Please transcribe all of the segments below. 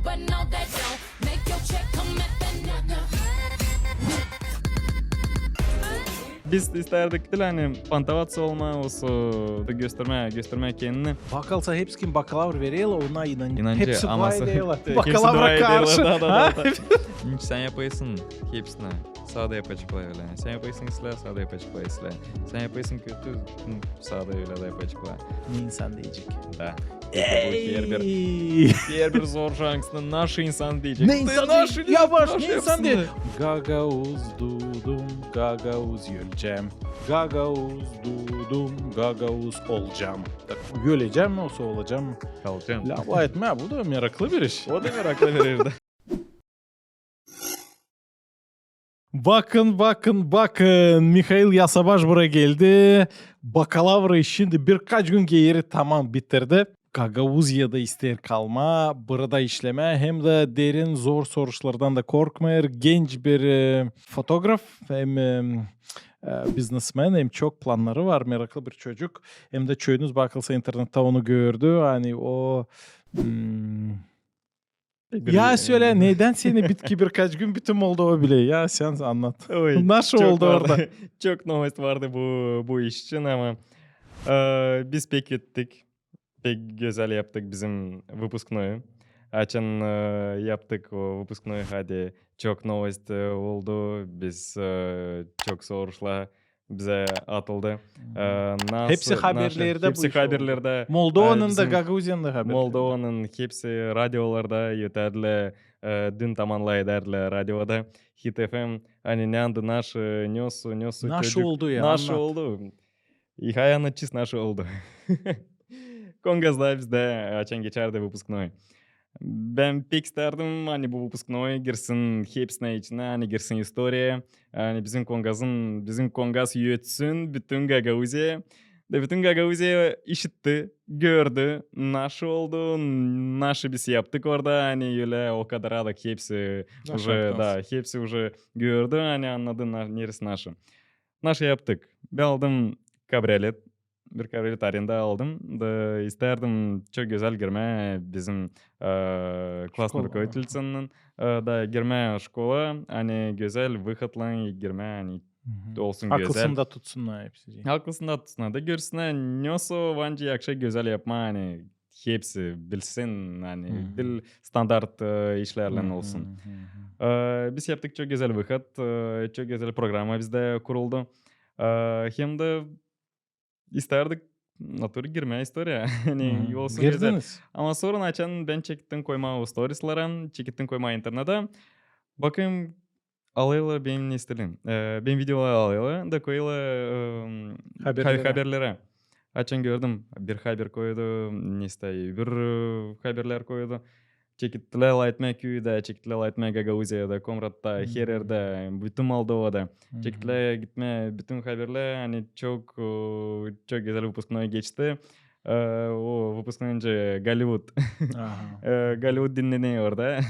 but no, they don't. Make your check come at the knocker. Biz isterdik değil hani pantavats olma olsun gösterme kendini. Bakalsa hepsi kim bakalavr veriyorlar ona İnancı hepsi dua aması. ediyorlar. Hepsi Bakalavra dua ediyorlar, karşı. da. Hiç sen yapayısın hepsine. Sağda yapacaklar öyle. Sen yapayısın isle, sağda yapacaklar isle. Sen yapayısın kötü, sağda öyle de yapacaklar. Ne insan diyecek. Da. Ey! Diğer bir zor şansını naş insan diyecek. Ne insan Naş değil? insan, Yavaş naş ne insan yapsın değil? da. Gagavuz dudum, gagavuz yöleceğim. Gagavuz dudum, gagavuz olacağım. Yöleceğim mi olsa olacağım. Kalacağım. Lafla etme bu da meraklı bir iş. O da merakla verirdi. Bakın. Mikhail Yasabaş buraya geldi. Bakalavrı şimdi birkaç gün geri tamam bitirdi. Gagavuzya'da ister kalma, burada işleme hem de derin zor soruşlardan da korkmayır. Genç bir fotoğraf hem biznesmen hem çok planları var. Meraklı bir çocuk. Hem de çoğunuz bakılsa internette onu gördü. Hani o... Ya söyle neden seni bitki birkaç gün bütün Moldova bile ya sen anlat. Oy, Nasıl çok oldu vardı. orada? Çok novost vardı bu iş için ama biz pek gittik. Pek güzel yaptık bizim выпускную. Açın yaptık o выпускную hadi çok novost oldu. Biz çok soruşlar bize atıldı. Hepsi haberlerde bu hepsi iş oldu. haberlerde. Moldova'nın da bizim Gagavuzya'nın da haberleri. Moldova'nın hepsi radyolarda yeterli. Dün tamanlaydılar radyoda. Hit FM hani ne andı naşı nyosu Naşı çocuk. oldu ya, Naşı anlat. oldu. İhay anlatçıs naşı oldu. Kongaz'da bizde açan geçerdi выпускной. Ben pek isterdim hani bu выпускной girsin hepsine içine hani girsin historiye. Hani bizim Kongaz yötsün bütün Gagavuzya. De bütün Gagavuzya işitti, gördü, naşı oldu, naşı biz yaptık orada hani öyle o kadar adak hepsi hepsi уже gördü hani anladı neresi naşı. Naşı yaptık. Ben aldım kabriolet. Bir kabriolet arenda aldım da isterdim çok güzel girme bizim класс Школа, rukovodительцinin da girme şkola hani güzel выходla girme hani olsun güzel. Akılsında tutsunlar hepsi. Haklısın da tutsun da görsünler nyoso vancı yakşa güzel yapma hani hepsi bilsin hani bil standart işlerle olsun. Biz yaptık çok güzel выход, çok güzel programa bizde kuruldu. Hem de isterdik naturi girmeye historia. Hani olsun güzel. Girdiniz. Ama sonra açan ben çektim koyma o stories'lara, çektim koyma internete. Bakayım alayla benim ne istedim. Ben videolar alayla da koyla haberlere. Açan gördüm. Bir haber koydu. Ne isteyi. Bir haberler koydu. Çekittiler Lightmay köyde, çekittiler Lightmay Gagavuzya'da, Komrat'ta, her yerde, bütün Moldova'da. Çekittiler gitme bütün haberler hani çok güzel выпускной geçti. O выпускной önce Голливуд. Голливуд dinleniyor orada.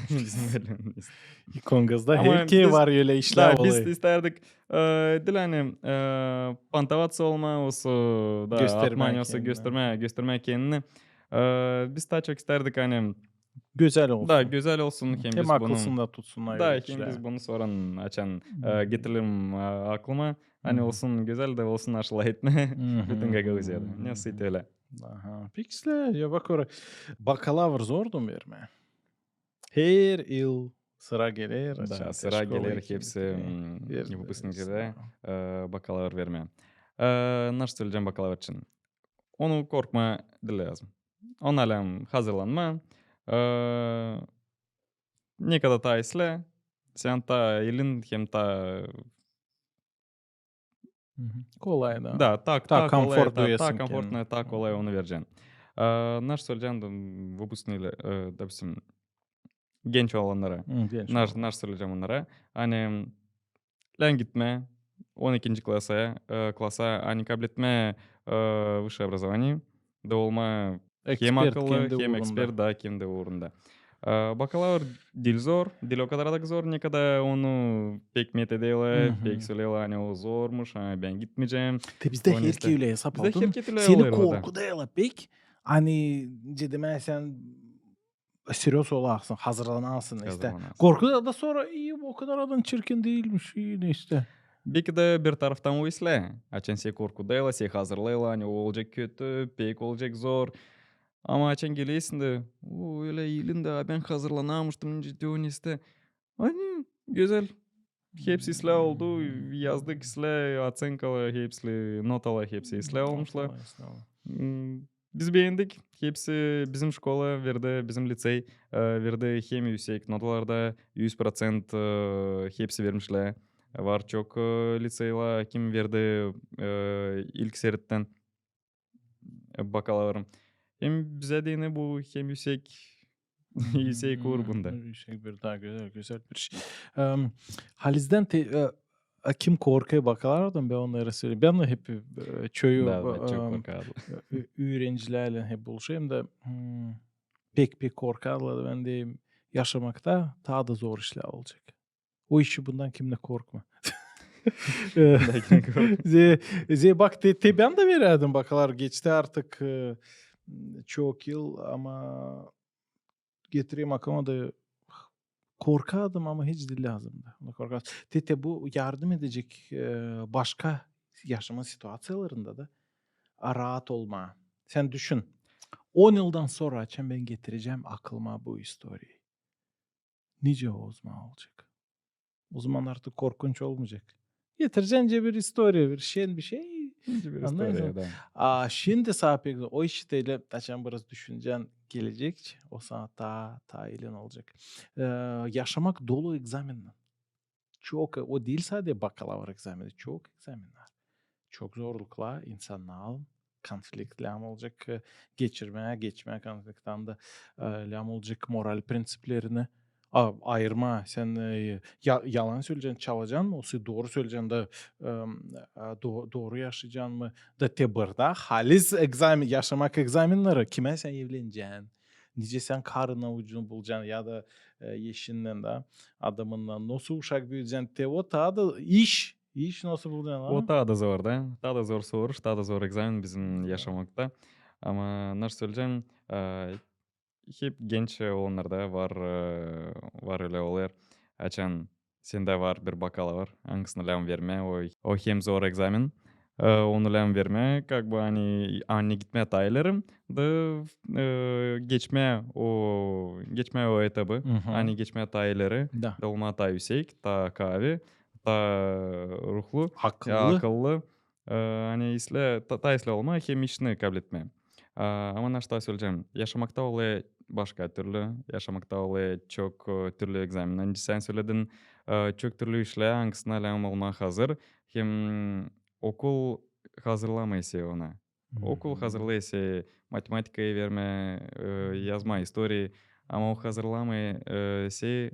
Kongaz'da Ama herkeye biz- var öyle işler Da, biz olayı. isterdik değil hani pantavats olma olsa da Gösterme atmanya olsa kendini. gösterme kendini. Biz daha çok isterdik hani Güzel olsun. da güzel olsun hem Hem biz bunu akılsında tutsunlar da öyle hem işler. biz bunu soran açan getirelim aklıma hani olsun güzel de olsun aşıla etme bütün Gagavuzya'da. Ne sıyt öyle. Aha. Pixler ya bak oraya. Bakalavr zordu mu verme? Her yıl sıra gelir. Da açan sıra şkola gelir iki hepsi bitireyim. выпускниктерде bakalavr vermeye. Nasıl söyleyeceğim bakalavr için? Onu korkma dile lazım. Ona alam hazırlanma. Ne kadar ta isle. Sen ta ilin hem ta Kolay da. da ta Ta kolay, komfort ta duyasın комфортно, kendine. ta kolay onu vereceksin. Nasıl söyleyeceğim выпускниyle допустим genç olanlara. Genç. Nasıl söyleyeceğim onlara? Hani lan gitme 12. klasa hani kabul etme высшее образование. Da olma hem Ekspert akıllı kendi hem uğrunda. ekspert da kendi uğrunda. Bakalavr dil zor. Dil o kadar da zor. Ne kadar onu pek metedele, pek söyleyele hani o zormuş. Ben gitmeyeceğim. Te bizde O neyse. herkes öyle hesap Bizde aldın. herkes öyle Seni oluyor orada. korku değil pek. Hani cidden sen serios olacaksın, hazırlanacaksın işte. Hazırlanacaksın. Korku da sonra iyi o kadar adam çirkin değilmiş iyi işte. Belki de bir taraftan o isle. Açan şey korkudayla, şey hazırlayla, hani o olacak kötü, pek olacak zor. Ama açan geliyorsun da, o öyle iyilin de ben hazırlanamıştım, ciddi işte. Hani güzel. Hepsi isle oldu, yazdık isle, ocenkalı, hepsi notalı, hepsi isle olmuşlar. Biz beğendik. Hepsi bizim şkola verdi, bizim lisey verdi hem yüksek notalarda 100% hepsi vermişler. Var çok liseyla kim verdi ilk seritten bakalavrım. Hem bize de yine bu hem yüksek yüksek grubunda. Yüksek bir daha güzel bir şey. Haliz'den kim korkuya bakalardım ben onlara söyleyeyim. Ben de hep çoğu Da çok korkardı. öğrencilerle hep buluşayım da pek korkarlar ben de yaşamakta daha da zor işler olacak. O işi bundan kimle korkma. Lakin korkma. Bak ben de verirdim bakalar geçti artık çok yıl ama getireyim aklıma da korkardım ama hiç de lazımdı. Ona korkar. Tete bu yardım edecek başka yaşama situasyonlarında da rahat olma. Sen düşün. 10 yıldan sonra açan ben getireceğim aklıma bu historiyi. Nice o zaman olacak. O zaman artık korkunç olmayacak. Getireceksin bir historia, bir şey. Bir Anlayın история, да. Şimdi sana pek o işteyle açan biraz düşüneceksin gelecek. O sana ta ilin olacak. Yaşamak dolu egzamenler. Çok o değil sadece bakalavar egzameni. Çok egzamenler. Çok zorlukla insanlar konfliktler olacak. Geçmeye konfliktten de olacak moral prensiplerini ayırma. Sen yalan söyleyeceksin, çalacaksın mı? O doğru söyleyeceksin de doğru yaşayacaksın mı? Da te burada halis egzamin, yaşamak egzaminleri. Kime sen evleneceksin? Nice sen karın avucunu bulacaksın ya da yeşinden de adamından nasıl uşak büyüyeceksin? Te o da iş. İş nasıl bulacaksın? O daha da zor da. Daha da zor soruş, daha da zor egzamin bizim yaşamakta. Ama nasıl söyleyeceğim? Hep genç olanlarda var öyle oluyor. Açan sende var bir bakalavar. Hangisini lan verme. O hem zor egzamin. Onu lan verme. Как бы ani gitme taylarım da geçme o etabı. Ani geçme tayları. Da. Da olma ta yüksek, ta kavi, ta ruhlu, Akıllı. akıllı. Hani ta isle olma hem işini kabul etme. Ama naşta söyleyeceğim. Yaşamakta olay başka türlü. Yaşamakta olay çok türlü egzamin. Önce sen söyledin çok türlü işler hangisine lan olma hazır. Hem okul hazırlamaysa ona. Okul hazırlaysa matematikayı verme, yazma, истории. Ama o hazırlamaysa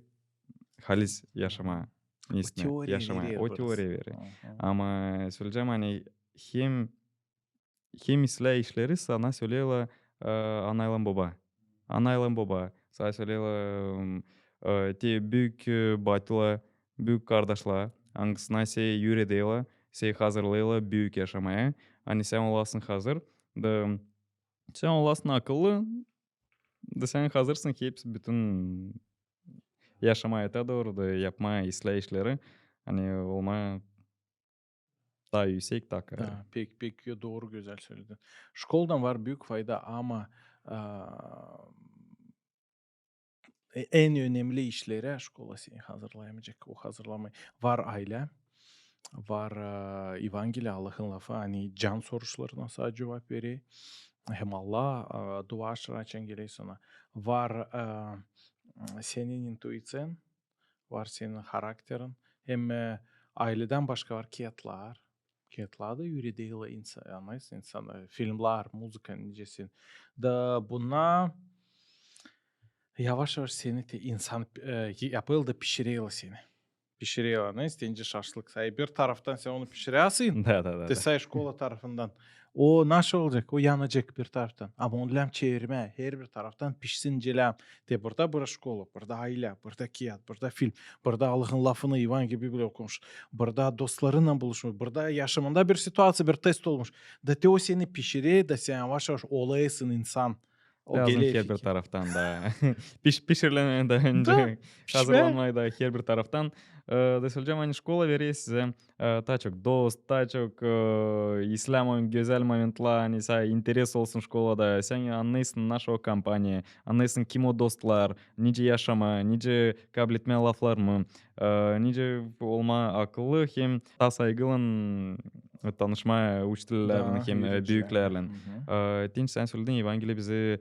halis yaşama. İsmi, teoriyi yaşama. veriyor O burası. teori verir. Ama söyleyeceğim hani hem işleri sana söylüyorlar anaylan baba. Anaylan baba. Sana söylüyorlar büyük batıla, büyük kardeşler. Hangisine şey yüreğiyle, şey hazırlıyorlar büyük yaşamaya. Hani sen olasın hazır. Da sen olasın akıllı. Da sen hazırsın hepsi bütün yaşamaya da doğru da yapma işleri. Hani olma daha yüksek daha kararlı. Da, pek doğru güzel söyledin. Şkoldan var büyük fayda ama en önemli işlere şkola seni hazırlayamayacak. O hazırlamayı. Var aile, var Evangeli Allah'ın lafı hani can soruşlarına sadece cevap veriyor. Hem Allah dua açan geliyor sana. Var senin intuitsiyon, var senin karakterin. Hem aileden başka var kiyatlar. Kiyatlar da yüreğiyle insan, filmler, müzik nicesin. Da buna yavaş yavaş seni insan yapıldı pişiriyor seni. Pişiriyor. Ne isteyince şaşlık say. Bir taraftan sen onu pişiriyorsun. Да. Desay şkola tarafından. O nasıl olacak? O yanacak bir taraftan. Ama onu lem çevirme. Her bir taraftan pişsin celem. De burada bura şkola, burada aile, burada kiyat, burada film, burada Allah'ın lafını Ivan gibi bile okumuş. Burada dostlarınla buluşmuş. Burada yaşamında bir situasyon, bir test olmuş. Da te o seni pişiriyor da sen yavaş yavaş olayısın insan. O Lazım geliyor her bir fikir. taraftan da. Pişirilen de Da, önce pişme. hazırlanmayı da her bir taraftan. Da söyleyeceğim hani şkola veriyor size daha çok dost, daha çok İslam'ın güzel momentler, hani sen interes olsun şkolada. Sen anlıyorsun naş o kampanya, anlıyorsun kim o dostlar, nice yaşama, nice kabul etme laflar mı, nice olma akıllı hem ta saygılın tanışma uçtilerle Da, hem yürüyüşlerle. büyüklerle. Hı hı. Tinç sen söyledin Evangeliya bizi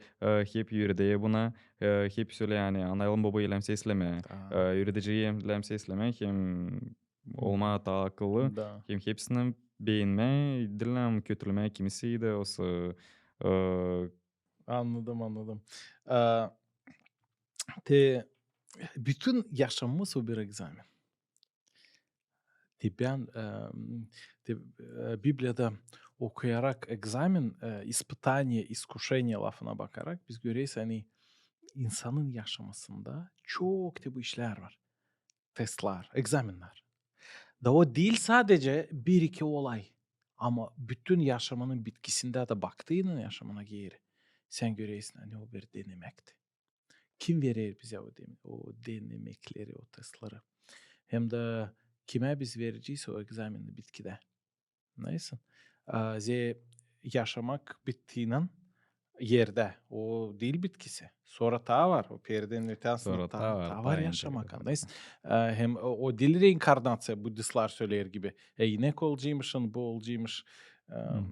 hep yürüdü buna. Hep söyle yani analım baba ilemse isleme. Da. Yürüteceği ilemse isleme. Hem Hı hı. olma ta akıllı. Da. Hem hepsini beğenme. Dilem kötüleme kimisiydi. Olsa Anladım. Ee, te bütün yaşamımız o bir egzamin. Ben Biblia'da okuyarak egzamin, испытание, искушение lafına bakarak biz görüyoruz hani insanın yaşamasında çok da bu işler var. Testler, egzaminler. Da o değil sadece bir iki olay. Ama bütün yaşamanın bitkisinde de baktığının yaşamına geri. Sen görüyorsun hani o bir denemekti. Kim verir bize o denemekleri, o testleri? Hem de kime biz vereceğiz o egzamini bitkide. Neyse. Ze yaşamak bittiğinin yerde. O değil bitkisi. Sonra ta var. O perdenin ötesinde sonra ta var. ta var Ta yaşamak. enteresan. Anlayız. Hem o dil reenkarnasya Budistler söyler gibi. İnek olacakmışsın, bu olacakmış. Hı.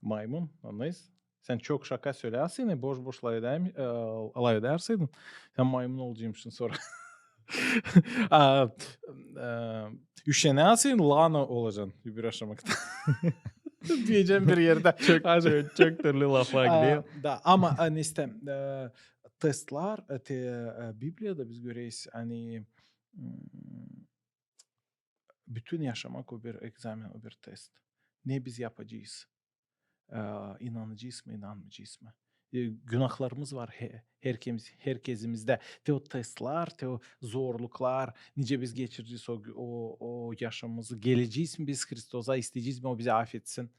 Maymun. Anlayız. Sen çok şaka söylersin. Boş boş alay edersin. Sen maymun olacakmışsın sonra. Aa, Üşenersin, lana olacaksın. Bir aşamakta. Diyeceğim bir yerde. Çok türlü laflar gidiyor. Da ama hani işte testler Biblia'da biz görüyoruz hani bütün yaşamak o bir egzamin, o bir test. Ne biz yapacağız? İnanacağız mı, inanmayacağız mı? Günahlarımız var herkesimizde. Te o testler, te o zorluklar, nice biz geçireceğiz o yaşamımızı. Geleceğiz mi biz Kristos'a, isteyeceğiz mi o bizi affetsin?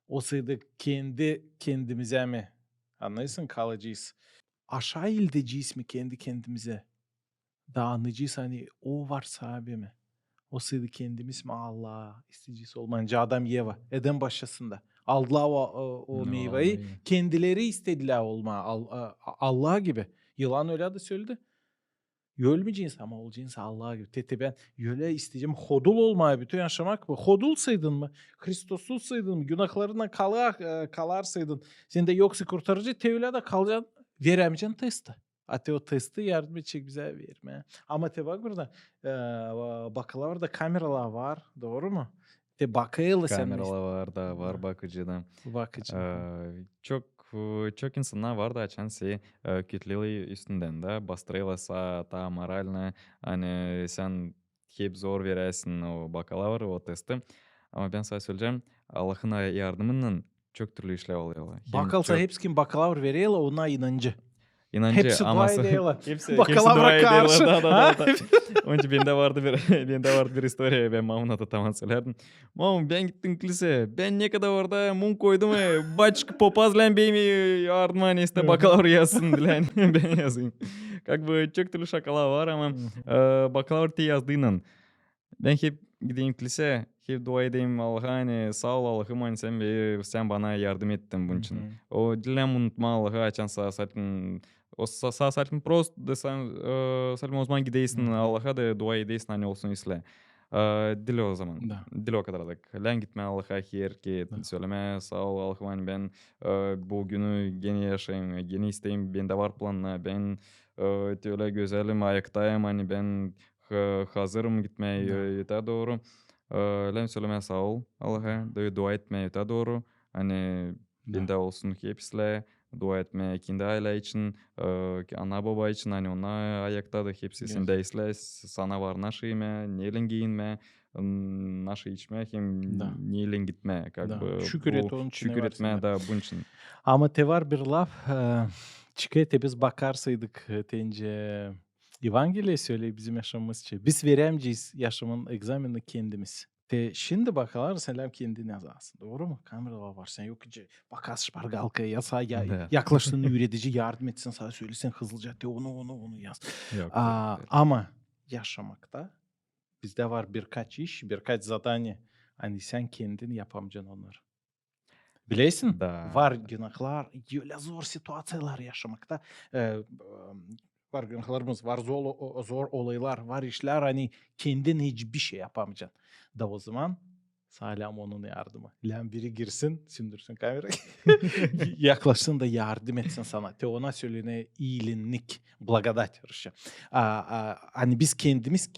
O sırada kendi kendimize mi? Anlıyorsun kalacağız. Aşağı ineceğiz mi kendi kendimize? Daha anlayacağız hani o var sahibi mi? O sırada kendimiz mi Allah isteyeceğiz olmayınca Adam Yeva Eden başlasında. Aldılar o No, meyveyi vallahi. kendileri istediler Allah gibi. Yılan öyle de söyledi. Ölmeyeceğiz ama olacaksın Allah gibi. Tete ben öyle isteyeceğim. Hodul olmaya bütün yaşamak mı? Hodulsaydın mı? Kristoslusaydın mı? Günahlarından kalarsaydın. Sen de yoksa kurtarıcı tevhile de kalacaksın. Veremeyeceksin testi. Ate o testi yardım edecek bize verme. Ama te bak burada bakılarda kameralar var. Doğru mu? Te bakıyla sen Kameralar var da var bakıcıda. bakıcı. Çok çok insanlar var da açan şey kütleli üstünden de bastırıyorsa ta moralne hani sen hep zor veresin o bakalavr o testi. Ama ben sana söyleyeceğim Allah'ın yardımının çok türlü işler oluyor. Hem Bakılsa çok hepsi kim bakılavr veriyorlar ona inancı. inancı Hepsi dua aması ediyorlar. hepsi Bakalavra dua ediyorlar karşı. da. Ha? Önce bende vardı bir bende vardı bir istoriya ben mamuna da tamam söylerdim. Mam ben gittim kilise. Ben ne kadar orada mum koydum батюшка попазлен beymi yardım hani işte bakalavr yazsın dilen ben yazayım. Как бы çok türlü şakalar var ama bakalavr te yazdığının. Ben hep gideyim kilise, hep dua edeyim Allah'a hani sağ ol Allah'ım hani sen bana yardım ettin bunun için. O dilem unutma Allah'ı açan sağ saatın o sağ saatın prost da sen salim o zaman gideysin Allah'a da dua edeysin hani olsun isle. Dile o zaman. Da. Dile o kadarlık. Lan gitme Allah'a her ki Da. söyleme sağ ol Allah'ım hani ben bu günü gene yaşayayım, gene isteyeyim. Bende var planla. Ben öyle güzelim ayaktayım hani ben hazırım gitmeye Da. yeter doğru. Lan söyleme sağ ol Allah'a. Dua etmeye yeter doğru. Hani Da. bende olsun hepsiyle dua etme kendi aile için, ana baba için hani onlar ayakta da hepsi Güzel. sende sana var naşı yeme, neyle giyinme, naşı içme hem Da. neyle gitme. Как Da. бы Şükür et bu onun için ne şükür var etme sende. da bunun için. Ama te var bir laf. Çıkıyor biz bakarsaydık tence Evangeliye söyle bizim yaşamımız için. Biz veremeyeceğiz yaşamın egzaminini kendimiz. Şimdi bakalar selam kendini yazarsın. Doğru mu? Kameralar var. Sen yok ki bakas şpargalkaya yasa Да. yaklaştığın üretici yardım etsin sana söylesin hızlıca de onu yaz. Yok değil. Ama yaşamakta bizde var birkaç iş, birkaç zadanye. Hani sen kendin yapamayacaksın onları. Bileysin, Да. var günahlar, öyle zor situasyonlar yaşamakta. Var günahlarımız, var zor olaylar, var işler hani kendin hiçbir şey yapamayacaksın. Da o zaman Salam onun yardımı. Lan biri girsin, sündürsün kamerayı. Yaklaşsın da yardım etsin sana. Te ona söylene iyilik, blagodat yarışı. Hani biz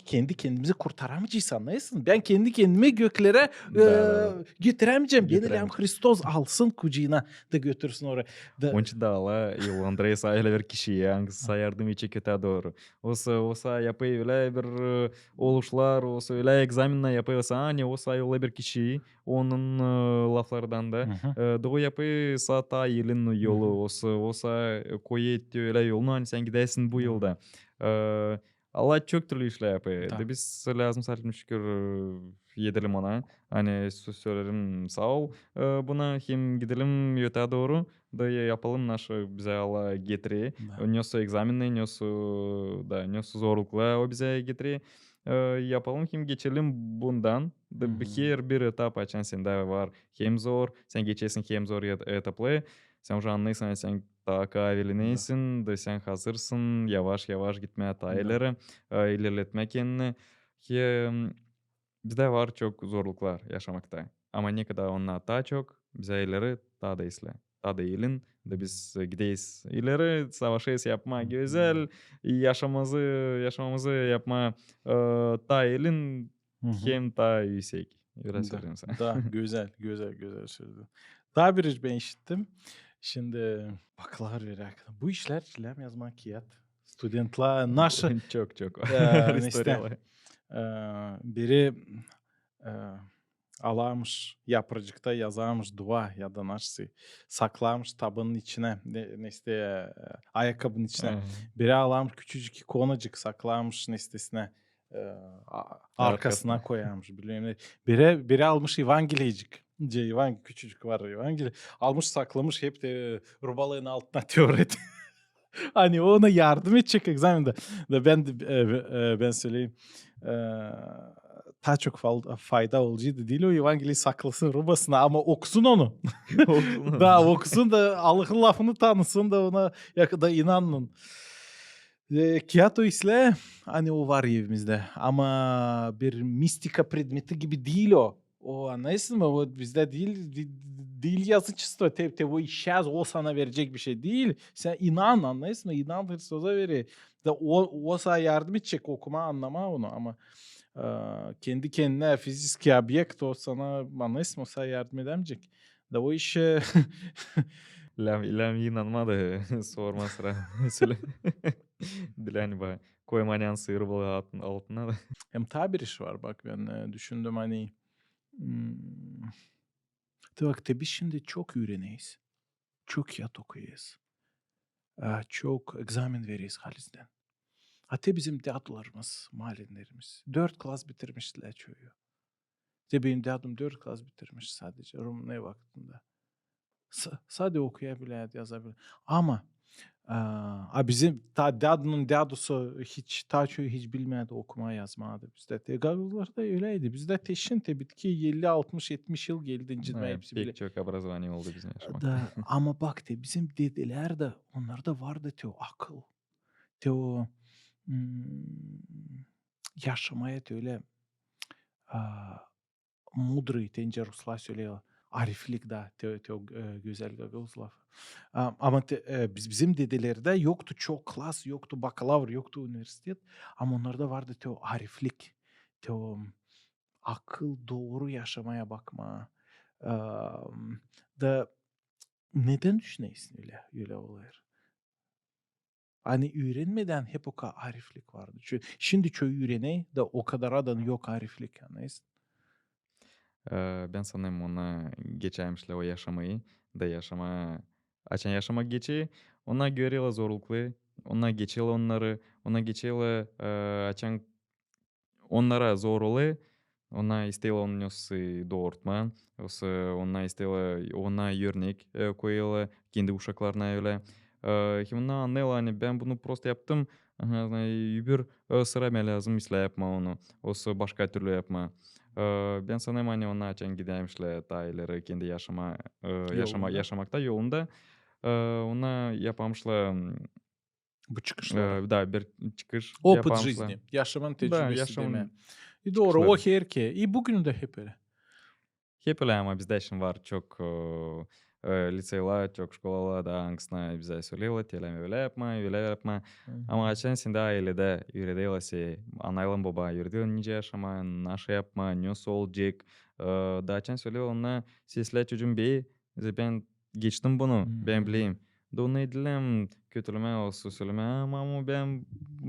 kendi kendimizi kurtaramayacağız anlayısın. Ben kendi kendime göklere Да. götüremeyeceğim. Beni lan Götüremeyeceğim. Hristos alsın kucağına da götürsün oraya. Da, Onun için de Allah yol Andrei öyle bir kişiye hangisi yardım için kötü doğru. Osa yapıyor öyle bir oluşlar, osa öyle egzaminler yapıyorsa hani osa öyle bir kişi onun laflardan da Hı hı. doğu yapıyor ta yılın yolu osa koyu etti öyle yolunu hani sen gidersin bu Hı. yılda. Allah çok türlü işler yapıyor. Da. De biz lazım salim şükür yedelim ona. Hani söylerim sağ ol. Buna hem gidelim yöte doğru. Да yapalım naşı bize Allah getiriyor. Da. Нёсу egzaminle, nёсу zorlukla o bize getiriyor. Yapalım hem geçelim bundan. Da her bir etap açan sende var. Hem zor, sen geçesin hem zor etaplı. Sen уже anlıyorsun, sen daha Da. kavilinisin, sen hazırsın, yavaş yavaş gitmeye Da. ileri, ilerletme kendini. Hem bizde var çok zorluklar yaşamakta. Ama ne kadar onlar daha çok, bize ileri daha da isle. Daha da iyilin de biz gideyiz. İleri savaşıyız yapma güzel. Yaşamamızı yapma daha iyilin Hı hı. hem daha yüksek. Öyle Da. söyleyeyim sana. Da. Güzel söyledin. Daha bir iş ben işittim. Şimdi baklar verak. Bu işler çilem yazmak kiyat. Studentla naşı Çok neste istoриялы. biri alamış yaprıcıkta yazamış dua ya da naşı saklamış tabanın içine neste ayakkabının içine. Biri alamış küçücük ikonacık saklamış nestesine arkasına Arkasına. koyarmış bilmem ne. Biri almış evangelicik. Küçücük var evangeli. Almış saklamış hep de rubalığın altına teoret. Hani ona yardım edecek egzaminde. Ben söyleyeyim. E, daha çok fayda olacağı değil o evangeliyi saklasın rubasına ama okusun onu. Olsun. Da okusun da Allah'ın lafını tanısın da ona yakında inanın. Kiyato isle hani o var evimizde ama bir mistika predmeti gibi değil o. O anlayısın mı? O bizde değil yazıcısı. Te o işez o sana verecek bir şey değil. Sen inan anlayısın mı? İnan Hristosa veriyor. Da o sana yardım edecek okuma anlama onu ama kendi kendine fiziki objekt o sana anlayısın mı? O sana yardım edemeyecek. Da o işe İlham inanmadı. Sorma sıra. Söyle. Dilen ba. Koymanyan sığır balığı altına da. hem tabir iş var bak ben düşündüm hani hmm, bak biz şimdi çok öğreneyiz. Çok yat okuyuz. Çok egzamin veriyiz halizden. Hatta bizim dedalarımız, mahallenlerimiz 4 klas bitirmişler çoğu. İşte benim dedim 4 klas bitirmiş sadece Rum ne vaktinde. Sadece okuyabiliyor, yazabiliyor. Ama bizim dadının dadusu hiç taçoyu hiç bilmedi okuma yazmadı bizde. Gagızlar da öyleydi. Bizde teşhin bitki 50, 60, 70 yıl geldi incitme hepsi bile. Pek çok образование oldu bizim yaşamakta. Da, ama bak bizim dedeler de onlarda vardı akıl. O hmm, yaşamaya öyle aa, mudrый tence Ruslar söylüyor. Ariflik da güzel Gagavuzlar. Ama bizim dedelerde yoktu çok klas, yoktu bakalavr, yoktu üniversitet. Ama onlarda vardı ariflik. O akıl doğru yaşamaya bakma. Da neden düşünüyorsun öyle olaylar? Hani öğrenmeden hep o kadar ariflik vardı. Şimdi çoğu öğreney de o kadar adan yok ariflik. Anlayısın? Ben sanırım ona geçermişler o yaşamayı da açan yaşamak geçi ona göre zorluklu, ona geçiyor onları, ona geçiyor açan onlara zor oluyor Ona isteyla onun yosu doğurtma. Ona isteyla ona örnek koyala kendi uşaklarına öyle. Ona anlayla hani ben bunu prosta yaptım. Bir sıra lazım isle yapma onu. Başka türlü yapma. Ben sanırım hani ona açan gidemişle tayları kendi Yolunda. yaşamakta yolunda. Ona yapamışla Bu çıkışları. da bir çıkış Опыт yapamışla. жизни. Yaşamın Da tecrübesi deme. yaşamın Doğru o çıkışları. herke. Bugün de hep öyle. Hep öyle ama bizde şimdi var çok liseyler, çok şkolalar da hangisine bize söylüyorlar. Teleme öyle yapma, öyle yapma. Ama açan şimdi ailede yürüdüyorsa, anaylan baba yürüdüyor nice yaşama, naşı yapma, ne olacak. Da açan söylüyor ona sesle çocuğum bey, ben geçtim bunu, ben bileyim. Da onu edilem, kötüleme olsun söyleme. Ama ben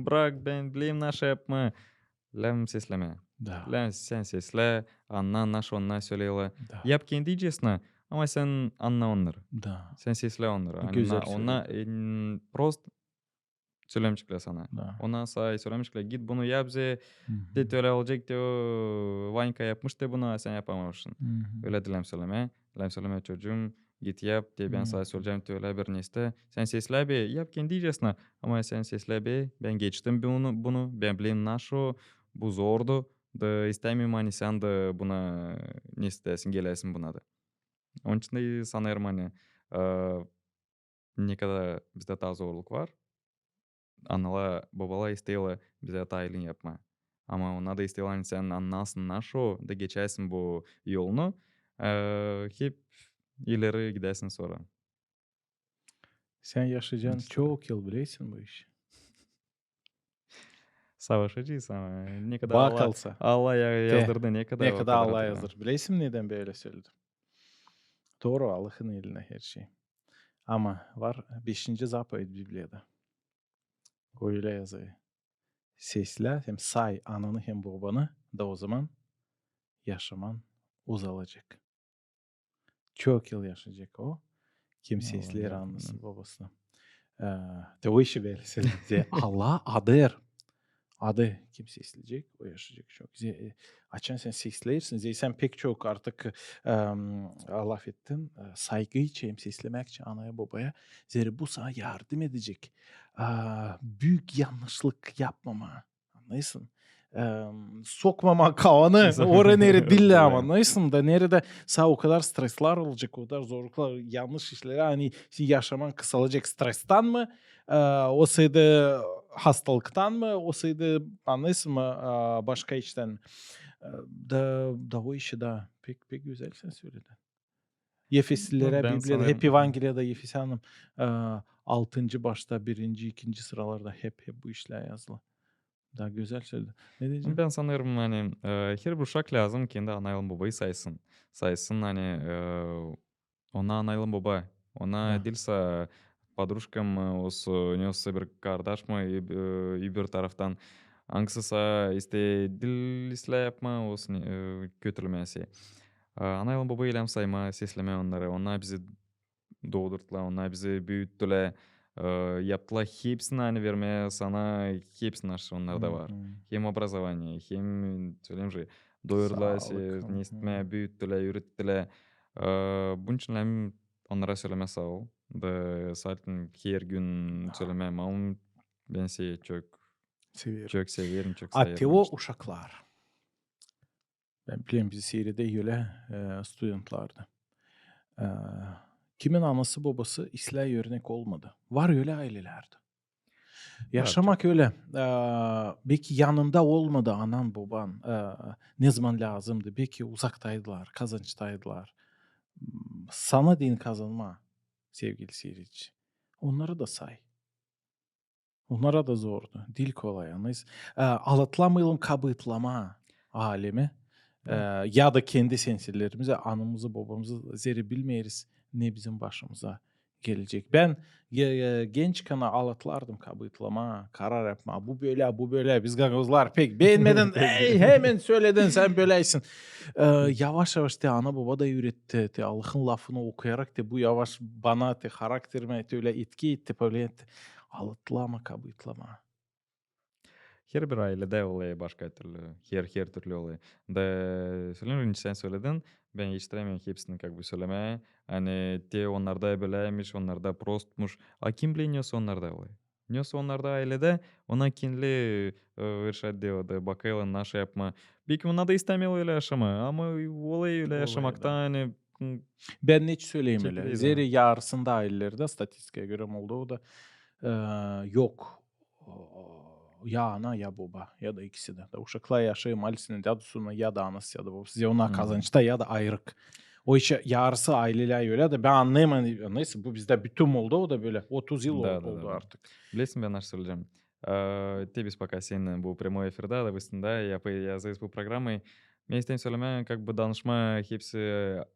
bırak, ben bileyim naşı yapma. Lem sesleme. Da. Lan sen sesle, Anna naş onunla söylüyorlar. Da. Yap kendi icesine ama sen anla onları. Da. Sen sesle onları. Hani Güzel ona prost söylemişler sana. Da. Ona say söylemişler git bunu yap bize. Hı hı. De öyle olacak diyor. Vanka yapmış da bunu sen yapamamışsın. Hı hı. Öyle dilem söyleme. Dilem söyleme çocuğum. Git yap diye ben sana söyleyeceğim de öyle bir neste. Sen sesle be yap kendi icesine. Ama sen sesle be ben geçtim bunu. Ben bileyim naşo. Bu zordu. Da istemiyorum hani sen de buna ne istersin gelesin buna da. Onun için de sanırım hani ne kadar bizde daha zorluk var. Analar babalar istiyorlar bize tayin yapma. Ama ona da istiyorlar hani sen anlasın naşo da geçersin bu yolunu. Hep ileri gidersin sonra. Sen yaşayacaksın İşte. çok yıl bileysin bu işi. Savaşacağız ama ne kadar Bak alsa. Allah yazdırdı ne kadar Ne o kadar kadar Allah da. yazdır. Bileysin neden böyle söyledim. Doğru Allah'ın eline her şey. Ama var 5. zapoyed Biblia'da. Öyle yazıyor. Sesle hem say ananı hem babanı da o zaman yaşaman uzalacak. Çok yıl yaşayacak o. Kim sesler anlasın babasına. De o işi böyle söyledi. Allah adır. Adı kim sesleyecek? O yaşayacak çok. Açan sen sesleyirsin. Sen pek çok artık laf ettin. Saygı için seslemek için anaya babaya. Zeri bu sana yardım edecek. Büyük yanlışlık yapmama. Anlıyorsun? Sokmama kavanı. Oraya nere dille ama anlıyorsun da nerede sağ o kadar stresler olacak, o kadar zorluklar, yanlış işleri hani yaşaman kısalacak stresten mi? O sayıda hastalıktan mı? O sayıda anlıyorsun mu? Başka işten. Da o işi de pek güzel sen söyledin. Efeslilere Ben Biblia'da hep sanırım Evangelia'da Efes Hanım 6. başta 1. 2. sıralarda hep bu işler yazılı. Daha güzel söyledin. Ne diyeceğim? ben sanırım hani her bir uşak lazım kendi anaylan babayı saysın. Saysın hani ona anaylan baba. Ona Да. değilse подружкам neyse bir kardeş mi bir taraftan hangisi iste dil isle yapma olsun kötülemesi. Anaylan baba ilem sayma sesleme onları. Onlar bizi doğdurttular, onlar bizi büyüttüler. Yaptılar hepsini hani vermeye sana hepsini açtı onlarda var. Hem образование, hem söyleyeyim şey, doyurdular, Sağlık. ne isteme, büyüttüler, yürüttüler. Bunun için hem onlara söyleme sağ ol. Da zaten her gün söylemem ama ben seni Seviyorum. çok severim, çok A sayarım. Teo uşaklar. Ben biliyorum bizi seyrede öyle studentlardı. Kimin anası babası İslam örnek olmadı. Var öyle ailelerde. Yaşamak öyle. Belki yanında olmadı anan baban. Ne zaman lazımdı. Belki uzaktaydılar, kazançtaydılar. Sana din kazanma sevgili seyirci. Onları da say. Onlara da zordu. Dil kolay anlayız. Alıtlamayalım kabıtlama alemi. Ya da kendi sensillerimize anımızı babamızı zeri bilmeyeriz ne bizim başımıza gelecek. Ben gençken ağlatlardım kabıtlama, karar yapma. Bu böyle. Biz gagozlar pek beğenmedin. Hemen söyledin sen böyleysin. Yavaş yavaş de ana baba da üretti. De Allah'ın lafını okuyarak de bu yavaş bana de karakterime de öyle etki etti. Böyle etti. Ağlatlama kabıtlama. Her bir ailede olay başka türlü. Her türlü olay. Da söylerim sen söyledin. Ben yetiştiremiyorum hepsini как бы söylemeye. Hani te onlarda böyleymiş, onlarda prostmuş. A kim bilir niyose onlarda olay. Niyose onlarda ailede ona kinli решать дело. Bakayla naşı yapma. Belki onlar da istemiyor öyle yaşama. Ama olay öyle Olay yaşamakta da. hani Ben ne hiç söyleyeyim öyle. çekiliyiz Zeri ha. yarısında ailelerde statistikaya göre Moldova'da yok. Ya ana ya baba ya da ikisi de. Da uşaklar yaşayım ailesinin dadısına ya da anası ya da babası. Ya ona Hı. kazançta ya da ayrık. O işe yarısı aileler öyle de ben anlayayım hani neyse bu bizde bütün Moldova'da böyle 30 yıl Да, да, oldu да, да. artık. Білесің бе, наша сөйлeyeceğim. Те без пока сен был прямой эфирда, допустим, да, я завис bu программой. Мен істейін сөйлеме, как бы danışma hepsi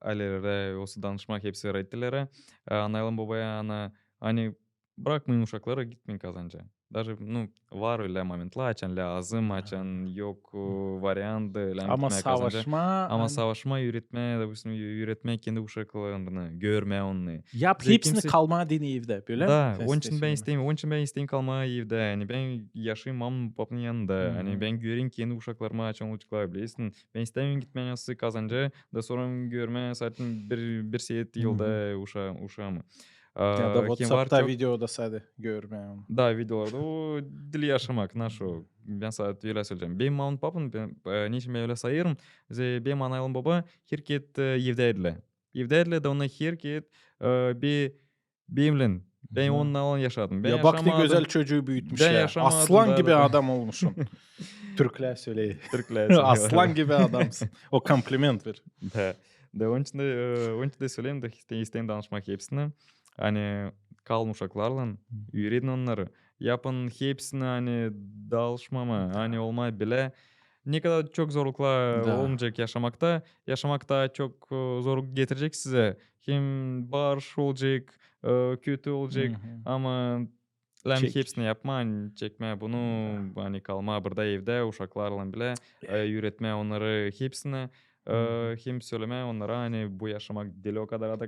ailelere, осы danışma hepsi öğreticilere. Anayalım babaya, ana, hani bırakmayın uşakları gitmeyin kazanca. Даже, ну, var öyle momentler açan lazım, açan yok varyant öyle Ama gitmeye kazanca. savaşma Ama hani, savaşma, yürütme, допустим, yürütme kendi uşaklarını, görme onu. yap Bize hepsini kimse kalma deneyimde böyle. Да, Sen onun için ben söyleme. isteyeyim, onun için ben isteyeyim kalmayı evde. Yani ben yaşayayım mamamın papamın yanında. Hani ben göreyim kendi uşaklarıma açan olacaklar bilirsin. Ben istemiyorum gitmeye nasıl kazanca da sonra görme zaten bir saat yılda uşağımı. Ya da Hem var WhatsApp'ta çok. videoda sadece görme onu. Da videolarda o dili yaşamak naş o. Ben sana öyle söyleyeceğim. Benim mamamın papam, niçin ben öyle sayarım. Benim anayalım baba herket evdeydiler. Evdeydiler de ona herket bir benimle. Ben onunla olan yaşadım. Ben Ya bak ne güzel yaşamadım. çocuğu Ben büyütmüşler. yaşamadım. Aslan Da, gibi da, da. adam olmuşsun. Türkler söyleyin. Türkler Aslan gibi adamsın. O kompliment ver. Da. Da onun için de söyleyeyim de isteyin danışmak hepsini. Hani kalın uşaklarla üredin onları. Yapın hepsini hani dalışmama. Hani olmay bile. Ne kadar çok zorluklar Da. olmayacak yaşamakta. Yaşamakta çok zorluk getirecek size. Hem bağırış olacak, kötü olacak. Ama lan Çek. hepsini yapma, hani çekme bunu, hani kalma burada evde uşaklarla bile üretme onları hepsini. Hem söyleme onlara hani bu yaşamak dili o kadar da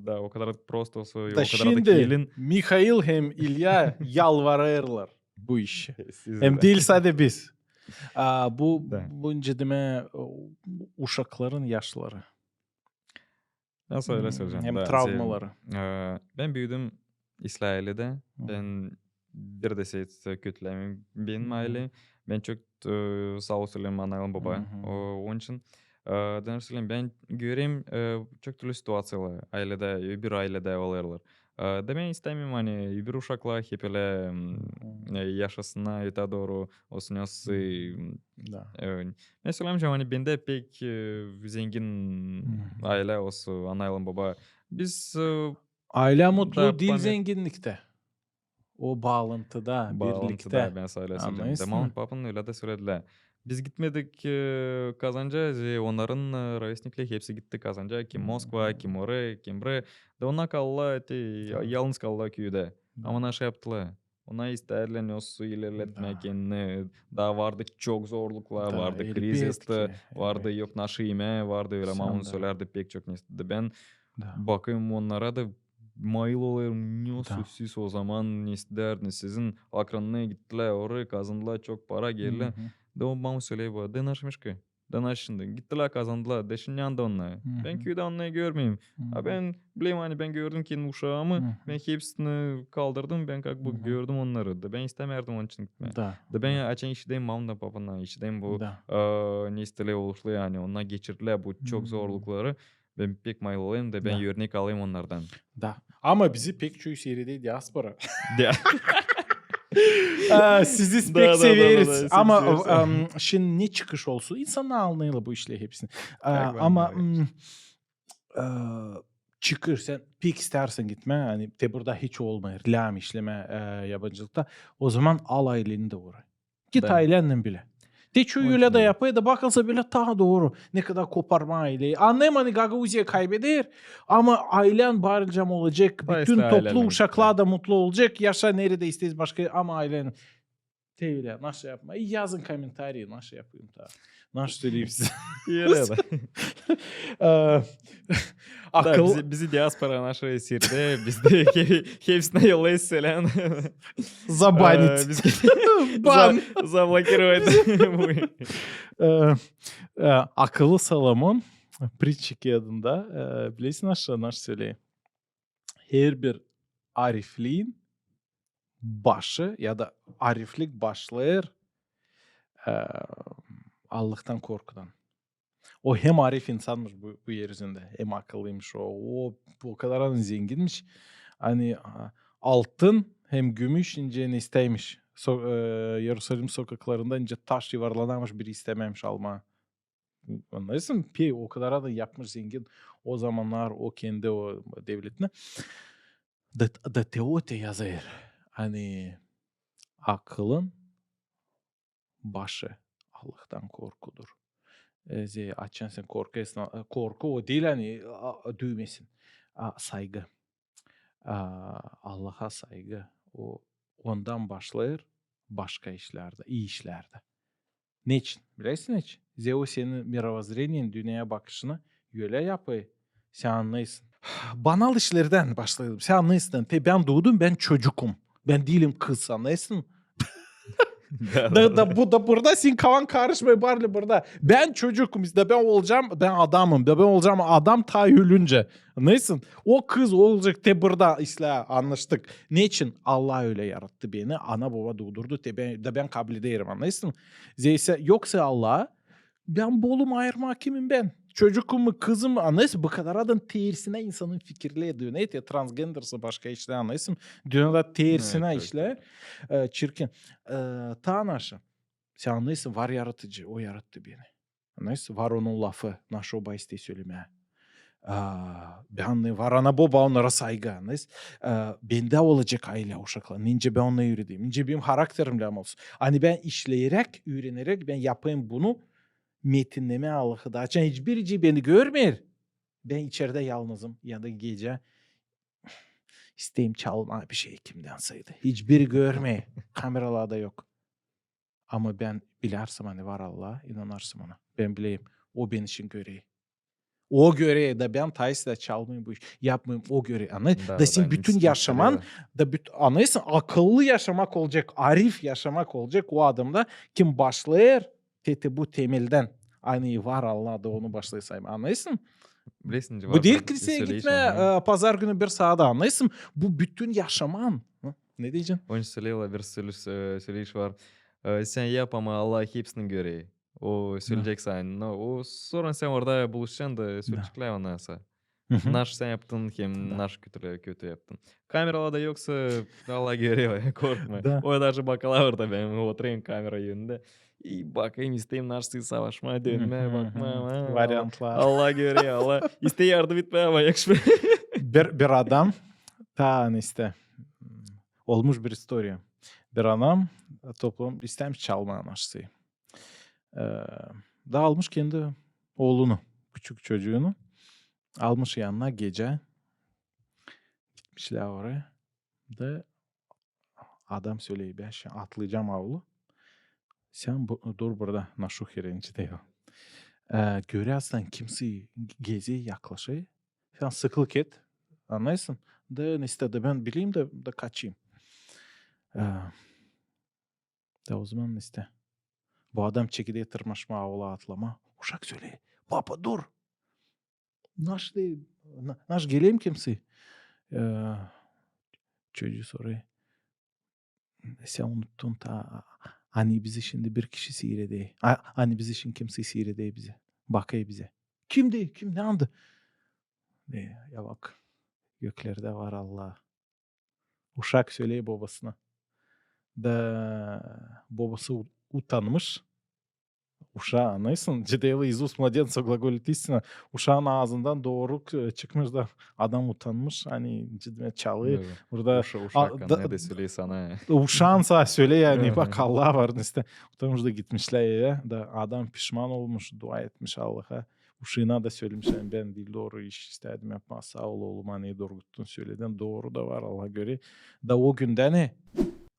da o kadar prost olsa, o Da kadar da şimdi kelin. Mikhail hem İlya yalvarırlar bu işi. Siz Hem de. değil sadece biz. Bu Da. bunca deme uşakların yaşları. Nasıl öyle söyleyeceğim. Hem Da, travmaları. ben büyüdüm İsrail'de. Ben bir de şey kötülemem. Benim ailem. Ben çok sağ olsun anayalım baba. Onun için söyleyeyim ben göreyim çok türlü situasyyalar ailede, bir ailede olarlar. Da ben istemiyorum hani bir uşaklar hep öyle yaşasına öte doğru olsun yası. Da. Ben söyleyeyim hani bende pek zengin aile olsun anayalım baba. Biz Aile da mutlu değil pamir zenginlikte. O bağlantıda, bağlantıda birlikte. ben sana öyle söyleyeceğim. Anlıyorsun Demamın mu? papın öyle de söylediler. Biz gitmedik kazanca, onların ровесникleri hepsi gitti kazanca. Kim Moskva, kim oraya, kim buraya. Da onlar kaldılar, yalnız kaldılar köyde. Ama ne şey yaptılar? Ona isterler nasıl ilerletmek kendini. Daha vardı çok zorluklar, Da, vardı elbette kriz, ki, vardı elbette. yok naşı yeme, vardı öyle Sen mamın de. söylerdi pek çok neyse. Ben Da. bakayım onlara da mail oluyorum. Da. Nasıl siz o zaman ne isterdiniz? Sizin akranına gittiler oraya kazandılar çok para geldi. Da o bana söyleyip var. De našmiş ki. De naş şimdi. Gittiler kazandılar. De şimdi yandı onlar. Ben köyde onları görmeyeyim. Ha ben bileyim hani ben gördüm kendi uşağımı. Ben hepsini kaldırdım. Ben как bu gördüm onları. Da ben istemerdim onun için gitmeye. Da. Da ben açan işideyim mamda papana. İşideyim bu Da. ne istile oluşlu yani. Onlar geçirdiler bu çok zorlukları. Ben pek mail olayım da ben Da. örnek alayım onlardan. Da. Ama bizi pek çoğu seyrede diaspora. De. Sizi Da, pek da, da, severiz. da, da, Ama severiz. şimdi ne çıkış olsun? İnsanlar anlayla bu işle hepsini. Как бы Ama anlayabiliriz. çıkır sen pek istersen gitme. Hani de burada hiç olmayır. Lam işleme yabancılıkta. O zaman al aileni de oraya. Git Da. ailenle bile. De çoğu Onun öyle için de de. yapıyor da bakılsa bile daha doğru. Ne kadar koparma aileyi. Anlayayım hani Gagavuzi'ye kaybeder. Ama ailen barıncam olacak. Da Bütün işte toplu ailenle uşaklar gittiler. da mutlu olacak. Yaşa nerede isteyiz başka ama ailen. Tevile nasıl yapma? Yazın komentariyi nasıl yapayım ta. Nasıl söyleyeyim size? Yarada. Ee, Да, Akıl bizi diaspora нашего эфирде, bizde hepsine yollayız selam. Забанить. Biz Ban. Заблокировать. Ee, Akıllı Salomon Pritchiki adında bilirsin nasıl söyleyeyim. Her bir arifliğin başı ya da ariflik başlayır Allah'tan korkudan. O hem arif insanmış bu yeryüzünde hem akıllıymış o kadar zenginmiş. Hani altın hem gümüş ince isteymiş. Yerusalim sokaklarında ince taş yuvarlanmış biri istememiş alma. Anlarsın? O kadar da yapmış zengin o zamanlar o kendi o devletine. Da teote yazar. Hani akılın başı Allah'tan korkudur. Açan sen korku o değil hani düğmesin. Saygı. Allah'a saygı. O ondan başlar başka işlerde, iyi işlerde. Ne için? Bilirsin için. Zeo senin miravazreniyen dünyaya bakışını öyle yapıyor. Sen anlaysın. Banal işlerden başlayalım. Sen anlaysın. Ben doğdum, ben çocukum. Ben değilim kız, anlaysın. Bu da burada sin kavan karışmayı barlı burada. Ben çocukum işte ben olacağım ben adamım. Ben olacağım adam ta ölünce. Anlaysın? O kız olacak te burada işte anlaştık. Ne için? Allah öyle yarattı beni. Ana baba doğdurdu te ben kabul ederim anlaysın? Zeyse yoksa Allah ben bolum ayırma kimim ben? Çocukum mu kızım mı anlaysın? Bu kadar adın tersine insanın fikirleri dönüyor. Ya transgendersa başka işler anlaysın. Dünyada tersine Evet, işler. Çirkin. Tanrı. Sen anlaysın var yaratıcı. O yarattı beni. Anlaysın? Var onun lafı. Naş oba isteği söylemeye. Ben var ana baba onlara saygı. Anlaysın? Bende olacak aile uşaklar. Nince ben onunla yürüdüm. Nince benim karakterimle olsun. Hani ben işleyerek, öğrenerek ben yapayım bunu. Metinleme Allah'ı da açan hiçbirici beni görmüyor. Ben içeride yalnızım ya da gece isteğim çalma bir şey kimden saydı. Hiçbiri görmüyor. Kameralarda yok. Ama ben bilersem hani var Allah, inanarsam ona. Ben bileyim. O benim için göreği. O göreği de ben Tays'la çalmayayım bu iş. Yapmayayım o göreği. Da sen bütün yaşaman da anlayısın akıllı yaşamak olacak. Arif yaşamak olacak o adamda. Kim başlayır? Bu temelden. Aynı var Allah da onu başlayasayım. Anlayısın? Bu değil kiliseye gitme pazar günü bir sahada anlayısın. Bu bütün yaşaman. Ne diyeceksin? Onun söylüyorlar bir söyleyiş var. Sen yap ama Allah hepsini göreyi. O söyleyecek sen. O sonra sen orada buluşacaksın da söyleyecekler ondan sonra. Naş sen yaptın hem naş kötü yaptın. Kameralarda yoksa Allah görüyor korkma. O даже bakalavrda ben oturayım kamera yönünde. İyi bakayım isteyim naşsız savaşmaya dönmeye bakma. Varyantlar. Allah görüyor Allah. İstey yardım etmeye ama yakışmıyor. Bir adam işte olmuş bir istoriya. Bir adam toplum istemiş çalma naşsıyı. Da almış kendi oğlunu, küçük çocuğunu. Almış yanına gece. Gitmişler oraya. Da adam söyleyip ben şimdi atlayacağım avlu. Sen dur burada naşuh yerinci diyor. Görüyorsan kimse geziye yaklaşıyor. Sen sıkılık et. Anlaysın. Da istedi ben bileyim de kaçayım. Da o zaman işte. Bu adam çekirdeğe tırmaşma avla atlama. Uşak söylüyor. Baba dur. Naş değil. Naş geleyim kimse. Çocuğu soruyor. Sen unuttun ta. Hani bizi şimdi bir kişi sihiredi. Hani bizi şimdi kimse sihiredi bize. Bakıyor bize. Kimdi? Kim ne andı? Ya bak. Göklerde var Allah. Uşak söylüyor babasına. Da babası utanmış. Uşağı anlaysın. Ciddiyle Iisus mладенца глаголит истина. Uşağın ağzından doğru çıkmış da adam utanmış. Hani ciddi çalıyor. Burada Uşak ne de söylüyor sana. Uşağın sağ söyle yani. Bak Allah var işte. Utanmış da gitmişler ya. Da adam pişman olmuş. Dua etmiş Allah'a. Uşağına da söylemiş. Yani ben değil doğru iş istedim yapma. Sağ ol oğlum hani doğru söyledin. Doğru da var Allah'a göre. Da o günde ne?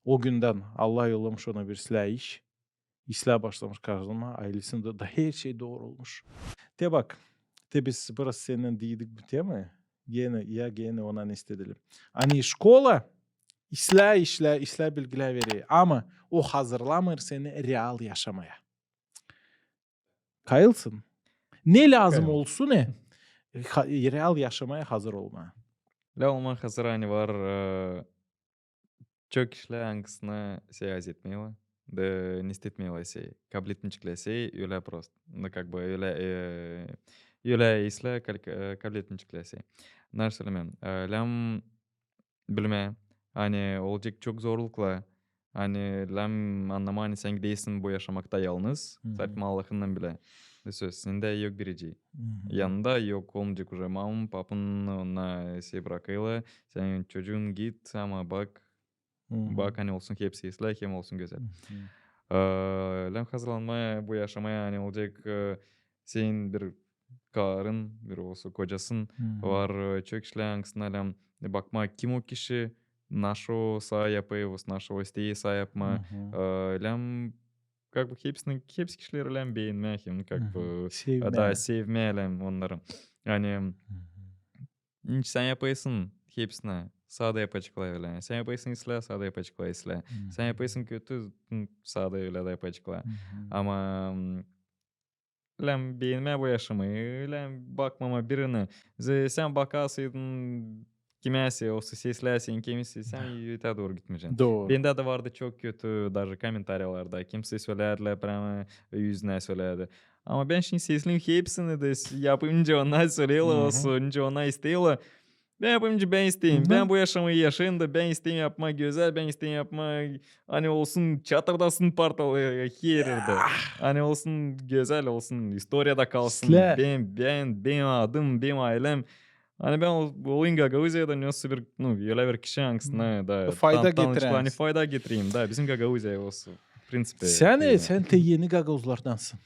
O günden Allah yollamış ona bir silah iş. İslah başlamış karşılama. Ailesinde de her şey doğru olmuş. De bak. De biz burası senin değildik bu tema. Gene ona ne istedelim. Hani şkola işler bilgiler veriyor. Ama o hazırlamır seni real yaşamaya. Kayılsın. Ne lazım Kayıl. olsun ne? Real yaşamaya hazır olma. La olma hazır hani var çok kişiler hangisine seyahat etmiyor. Да не стетмела сей. Каблетничкля сей, юля просто. Ну, как бы, юля исля каблетничкля сей. Нар söylемem. Lam bilme. Hani olacak çok zorlukla. Hani lam anlama hani sen değilsin bu yaşamakta yalnız. Zaten Allah'ından bile. Söz sende yok biriciği. Yanında yok olmayacak уже mamın papın ona şey bırakıyla. Sen çocuğun git ama bak. Bak hani olsun ki hepsi ıslah hem olsun güzel. Lem hazırlanmaya bu yaşamaya hani olacak senin bir karın bir olsun kocasın var çok işler hangisine lem bakma kim o kişi нашего yapıyor нашего isteği yapma lem как бы hepsi kişileri lem beğenmeyim как бы da sevmeyelim onları yani hiç sen yapıyorsun hepsine sağda yapacaklar öyle. Sen yapıyorsun isla sağda yapacaklar isla. Sen yapıyorsun kötü sağda öyle de yapacaklar. Ama lan beğenme bu yaşamayı, lan bakmama birine. Sen bakarsın kimisi, o seslersin kimisi, sen yöte doğru gitmeyeceksin. Doğru. Bende de vardı çok kötü, даже komentarlarda. Kimse söylerler, prama yüzüne söylerdi. Ama ben şimdi seslerin hepsini de yapınca ona söylüyorlar, olsunca ona istiyorlar. Ben yapınca ben isteyeyim. Ben bu yaşamayı yaşayayım da ben isteyeyim yapma güzel, ben isteyeyim yapma hani olsun çatırdasın partalı yerinde. Hani olsun güzel olsun, historiada kalsın. Sle. Benim adım, benim ailem. Hani ben olayım Gagauziya'da nasıl bir, öyle bir kişi hangisine da Fayda tanışıklı getiren. hani fayda getireyim da bizim Gagauzya olsun. В принципе. Sen de yeni Gagavuzlardansın.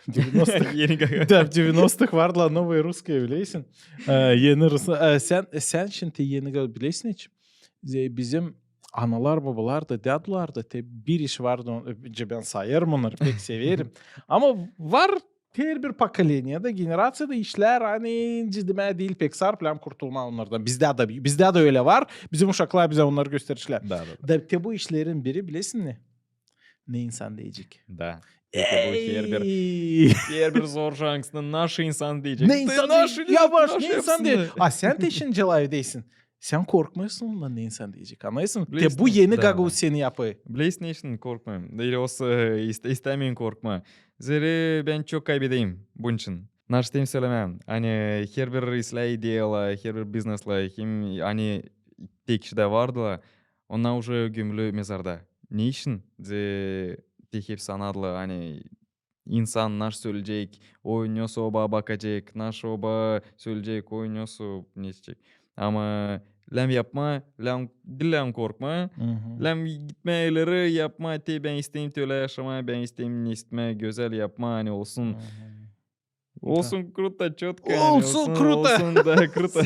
90'х. Yeni Gagauz. Да, в 90'х vardılar новые русские bileysin. Yeni Rus. Sen şimdi yeni Gagavuz bileysin hiç. Bizim analar babalar da dediler da bir iş vardı. Önce ben sayarım onları pek severim. Ama var her bir поколенияda generasyada işler hani ciddime değil pek sarplam kurtulma onlardan. Bizde de öyle var. Bizim uşaklar bize onları gösterişler. Da bu işlerin biri bilesin ne? Ne insan diyecek. Da. Her bir zor şansını naş insan diyecek. Ne insan diyecek? Yavaş ne insan diyecek. Sen de işin celaydesin. Sen korkmuyorsun ondan ne insan diyecek. Anlıyorsun? Bu yeni Gagavuz seni yapıyor. Bileysin ne için korkmayayım. Değil olsa istemeyin korkma. Zira ben çok kaybedeyim bunun için. Naş diyeyim söylemem. Hani her bir isla ideyalı, her bir biznesla, hem hani tek kişide vardı. Ona уже gömülü mezarda. Ne için? Tek hepsi anadlı hani insan naş söyleyecek, oynuyorsa oba bakacak, naş oba söyleyecek, oynuyorsa ne diyecek. Ama lem yapma, dillen korkma, lem gitme ileri yapma, ben isteyeyim öyle yaşama, ben isteyeyim ne isteme, güzel yapma hani olsun. Olsun kruta, четко. Olsun kruta. Olsun da kruta.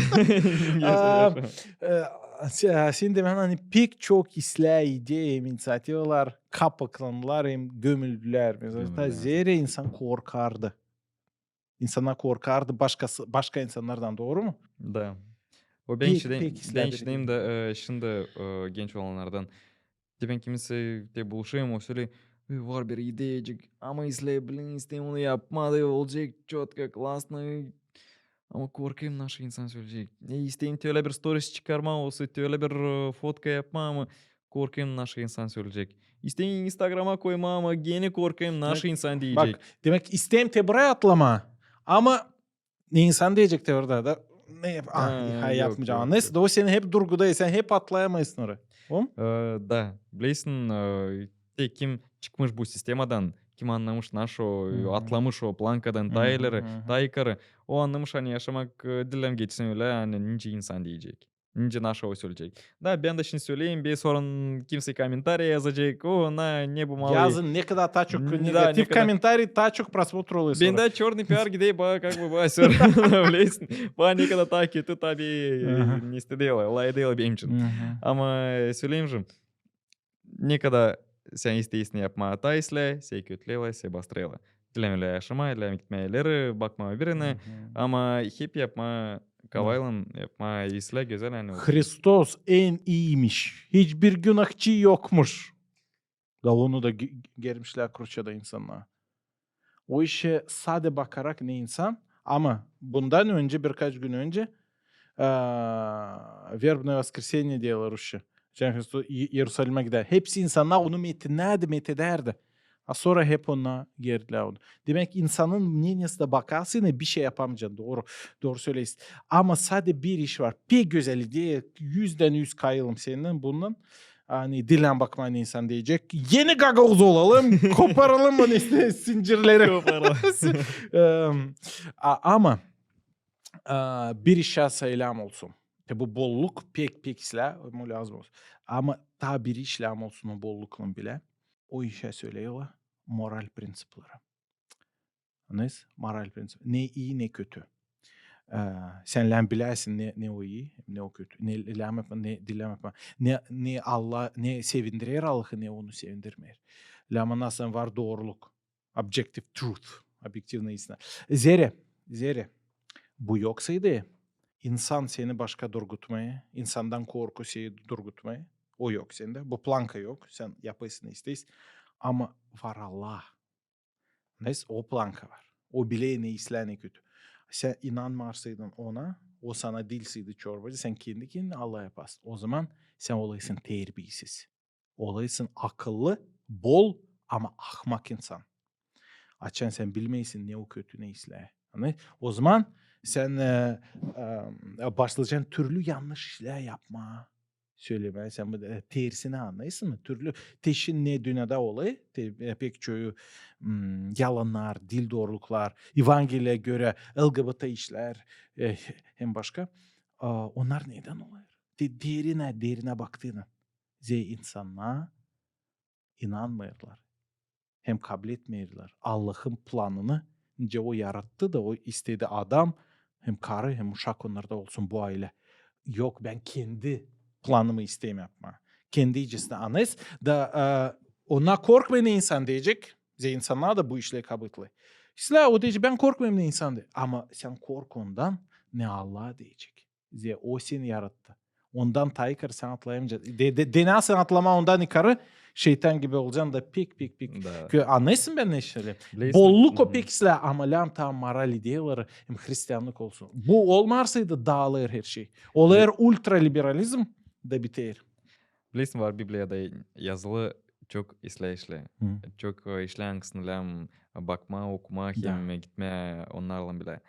Şimdi ben hani pek çok isla ideya inisiyativalar kapaklandılar hem gömüldüler. Mesela zere insan korkardı. İnsanlar korkardı başka insanlardan doğru mu? Da. O ben işdeyim de şimdi genç olanlardan. Ben kimse de buluşayım o söyle var bir ideyecek ama isteyim onu yapmadı olacak четко классно. Ama korkayım nasıl insan söyleyecek. İsteyim öyle bir stories çıkarma olsa öyle bir fotka yapma ama korkayım nasıl insan söyleyecek. İsteyim Instagram'a koyma ama gene korkayım nasıl insan diyecek. Bak demek isteyim buraya atlama ama ne insan diyecek de orada da ne yapmayacağım. Neyse de o seni hep durguda sen hep atlayamayısın oraya. Da bileysin kim çıkmış bu sistemadan kim anlamış naшу atlamış o plankadan tayları o anlamış hani yaşamak dilem geçsin öyle hani nice insan diyecek. Nice naşı söyleyecek. Da ben de şimdi söyleyeyim bir sorun kimse komentarya yazacak. O ne bu malı. Yazın ne kadar daha çok negatif komentarий daha çok просмотр oluyor sonra. Bende черный пиар gidey как бы басер. Bileysin. Bana ne kadar daha kötü tabii ne istediği lay değil benim için. Ama söyleyeyim Никогда sen isteyisini yapma taisle, sen kötüleyle, sen bastırıyla. Dilemele yaşama, dilem gitmeyeleri, bakma birine. Ama hep yapma, kavaylın yapma, isle güzel hani olur. Hristos en iyiymiş. Hiçbir günahçı yokmuş. Da onu da germişler Kruçya'da insanlar. O işe sade bakarak ne insan? Ama bundan önce birkaç gün önce Вербное воскресенье diyorlar Rusça. Cenab-ı Hristos Yerusalim'e gider. Hepsi insanlar onu methederdi. Sonra hep ona geldiler onu. Demek insanın meniyesine bakarsın bir şey yapamayacaksın. Doğru. Doğru söyleyiz. Ama sadece bir iş var. Pek güzeli diye 100'den 100 kayalım senin bundan. Hani dilen bakmayan insan diyecek. Yeni gagavuz olalım. Koparalım bunu işte zincirleri. Ama bir işe selam olsun. Bu bolluk pek islam lazım olsun. Ama daha bir işlem olsun o bollukla bile. O işe söyleyiyorlar moral prensipleri. Anladınız? Moral prensip. Ne iyi ne kötü. Sen lan bilersin ne o iyi ne o kötü. Ne dilam yapma ne dilam yapma. Ne Allah ne sevindirir Allah'ı ne onu sevindirmer. Lama nasıl var doğruluk. Objective truth. Objektivne istina. Zere. Bu yoksaydı insan seni başka durgutmaya, insandan korku seni durgutmaya. O yok sende. Bu planka yok. Sen yapısını isteyiz. Ama var Allah. Neyse o planka var. O bile ne isler ne kötü. Sen inanmarsaydın ona, o sana dilsiydi çorbacı, sen kendi kendine Allah yaparsın. O zaman sen olaysın terbiyesiz. Olaysın akıllı, bol ama ahmak insan. Açan sen bilmeysin ne o kötü ne isler. O zaman sen başlayacaksın türlü yanlış işler yapma. Söyleme sen bu tersini anlayısın mı? Türlü teşin ne dünyada olayı pek çoğu yalanlar, dil doğruluklar, Evangeli'ye göre LGBT işler hem başka. Onlar neden oluyor? Derine baktığını. İnsanlar inanmıyorlar. Hem kabul etmiyorlar. Allah'ın planını nice o yarattı da o istedi adam hem karı hem uşak onlarda olsun bu aile. Yok ben kendi planımı isteyeyim yapma. Kendi icesine anlayız da ona korkmayan insan diyecek. İnsanlar da bu işle kabul ediyor. İşte o diyecek ben korkmayayım ne insan diye. Ama sen kork ondan ne Allah diyecek. O seni yarattı. Ondan taykır sen atlayamayacaksın. Dena sen atlama ondan yukarı şeytan gibi olacaksın da pek. Da. Anlaysın ben ne söyleyeyim. Bileysin. Bolluk o pek isla ama lam tam moral ideyaları hem Hristiyanlık olsun. Bu olmarsaydı dağılır her şey. Olayır ultraliberalizm da biter. Bileysin var Biblia'da yazılı çok işleyişli. Çok işleyen kısımlarım bakma, okuma, hem gitme onlarla bile.